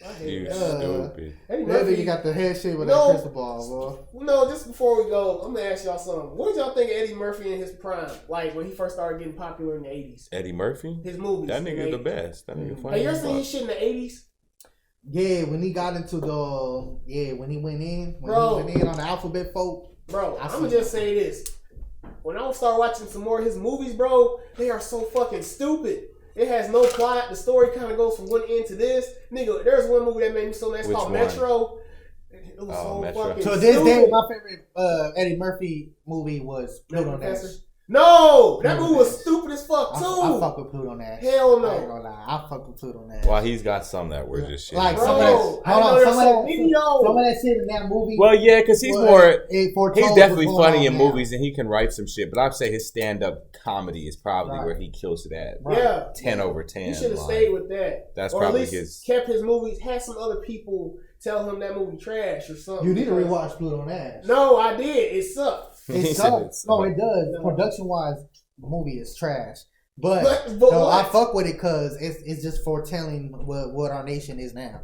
I hate You that. stupid. Eddie That Murphy nigga got the head shape with No. that crystal ball, bro. No, just before we go, I'm gonna ask y'all something. What did y'all think of Eddie Murphy in his prime? Like when he first started getting popular in the 80s? Eddie Murphy? His movies. That in nigga the 80s. best. That nigga Hey, funny. you ever as seen fuck. his shit in the 80s? Yeah, when he got into when he went in, Bro. he went in on the alphabet folk. Bro, I I'm see gonna just say this. When I start watching some more of his movies, bro, they are so fucking stupid. It has no plot. The story kind of goes from one end to this. Nigga, there's one movie that made me so mad. It's Which called one? Metro. It was so Metro. fucking So this stupid. day, my favorite Eddie Murphy movie was Pluto Nash. Professor? No! That Pluto movie was Nash. stupid as fuck, too. I fuck with Pluto Nash. Hell no. I ain't gonna lie, I fuck with Pluto Nash. Well, he's got some that were just shit. Like, Bro, some of that- I hold know on, there's some of some that- video. Some of that shit in that movie. Well, yeah, because he's was- more. it foretold He's definitely what's going funny on in now. movies, and he can write some shit. But I'd say his stand-up comedy is probably Right. where he kills it at. Right. Yeah. 10 over 10. He should have like, stayed with that. That's or at probably least his. kept his movies, had some other people tell him that movie trash or something. You need to Because- rewatch Pluto Nash. No, I did. It sucked. He It said sucks. it's- No, it does. No. Production wise, the movie is trash. But But no, I what? fuck with it because it's just foretelling what our nation is now.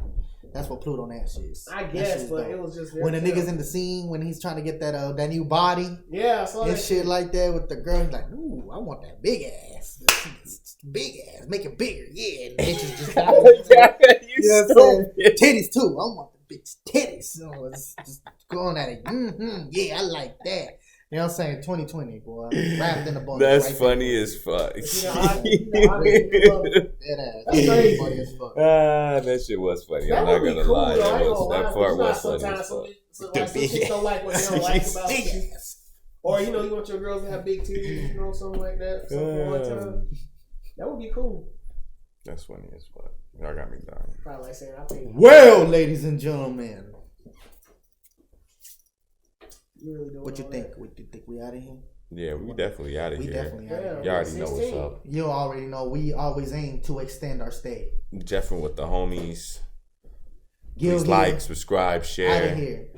That's what Pluto Nash is. I That guess, shit but dope. it was just when the very niggas in the scene when he's trying to get that new body yeah, I saw and that shit like that with the girl, he's like, ooh, I want that big ass, big ass, make it bigger, yeah. And the bitches just got You know what I'm stupid. titties too. I want the bitch titties. So it's just going at it. Yeah, I like that. You know what I'm saying? 2020, boy. Wrapped in a bundle. That's right funny there. as fuck. Dead ass. That's crazy. Funny as fuck. That shit was funny. That I'm not would be gonna cool, lie. though. I ain't gonna That lie, part but you know was funny sometimes as fuck. some The chicks don't like what they don't like about Big shit. ass. Or you want your girls to have big titties, something like that. Something for one time. That would be cool. That's funny as fuck. Y'all got me dying. Probably like saying I paid. Well, ladies and gentlemen, You really doing what you all think? that. What you think? We out of here? Yeah, we definitely out of We here. definitely out of Yeah. here. Y'all already know what's 16. up. You already know we always aim to extend our stay. Jeffing with the homies. Gil Please here, like, subscribe, out of share. here.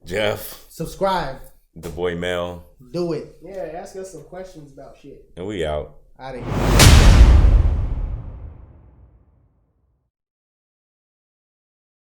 Jeff, Subscribe. the boy Mel, Do it. Yeah, ask us some questions about shit. and we out. Out of here.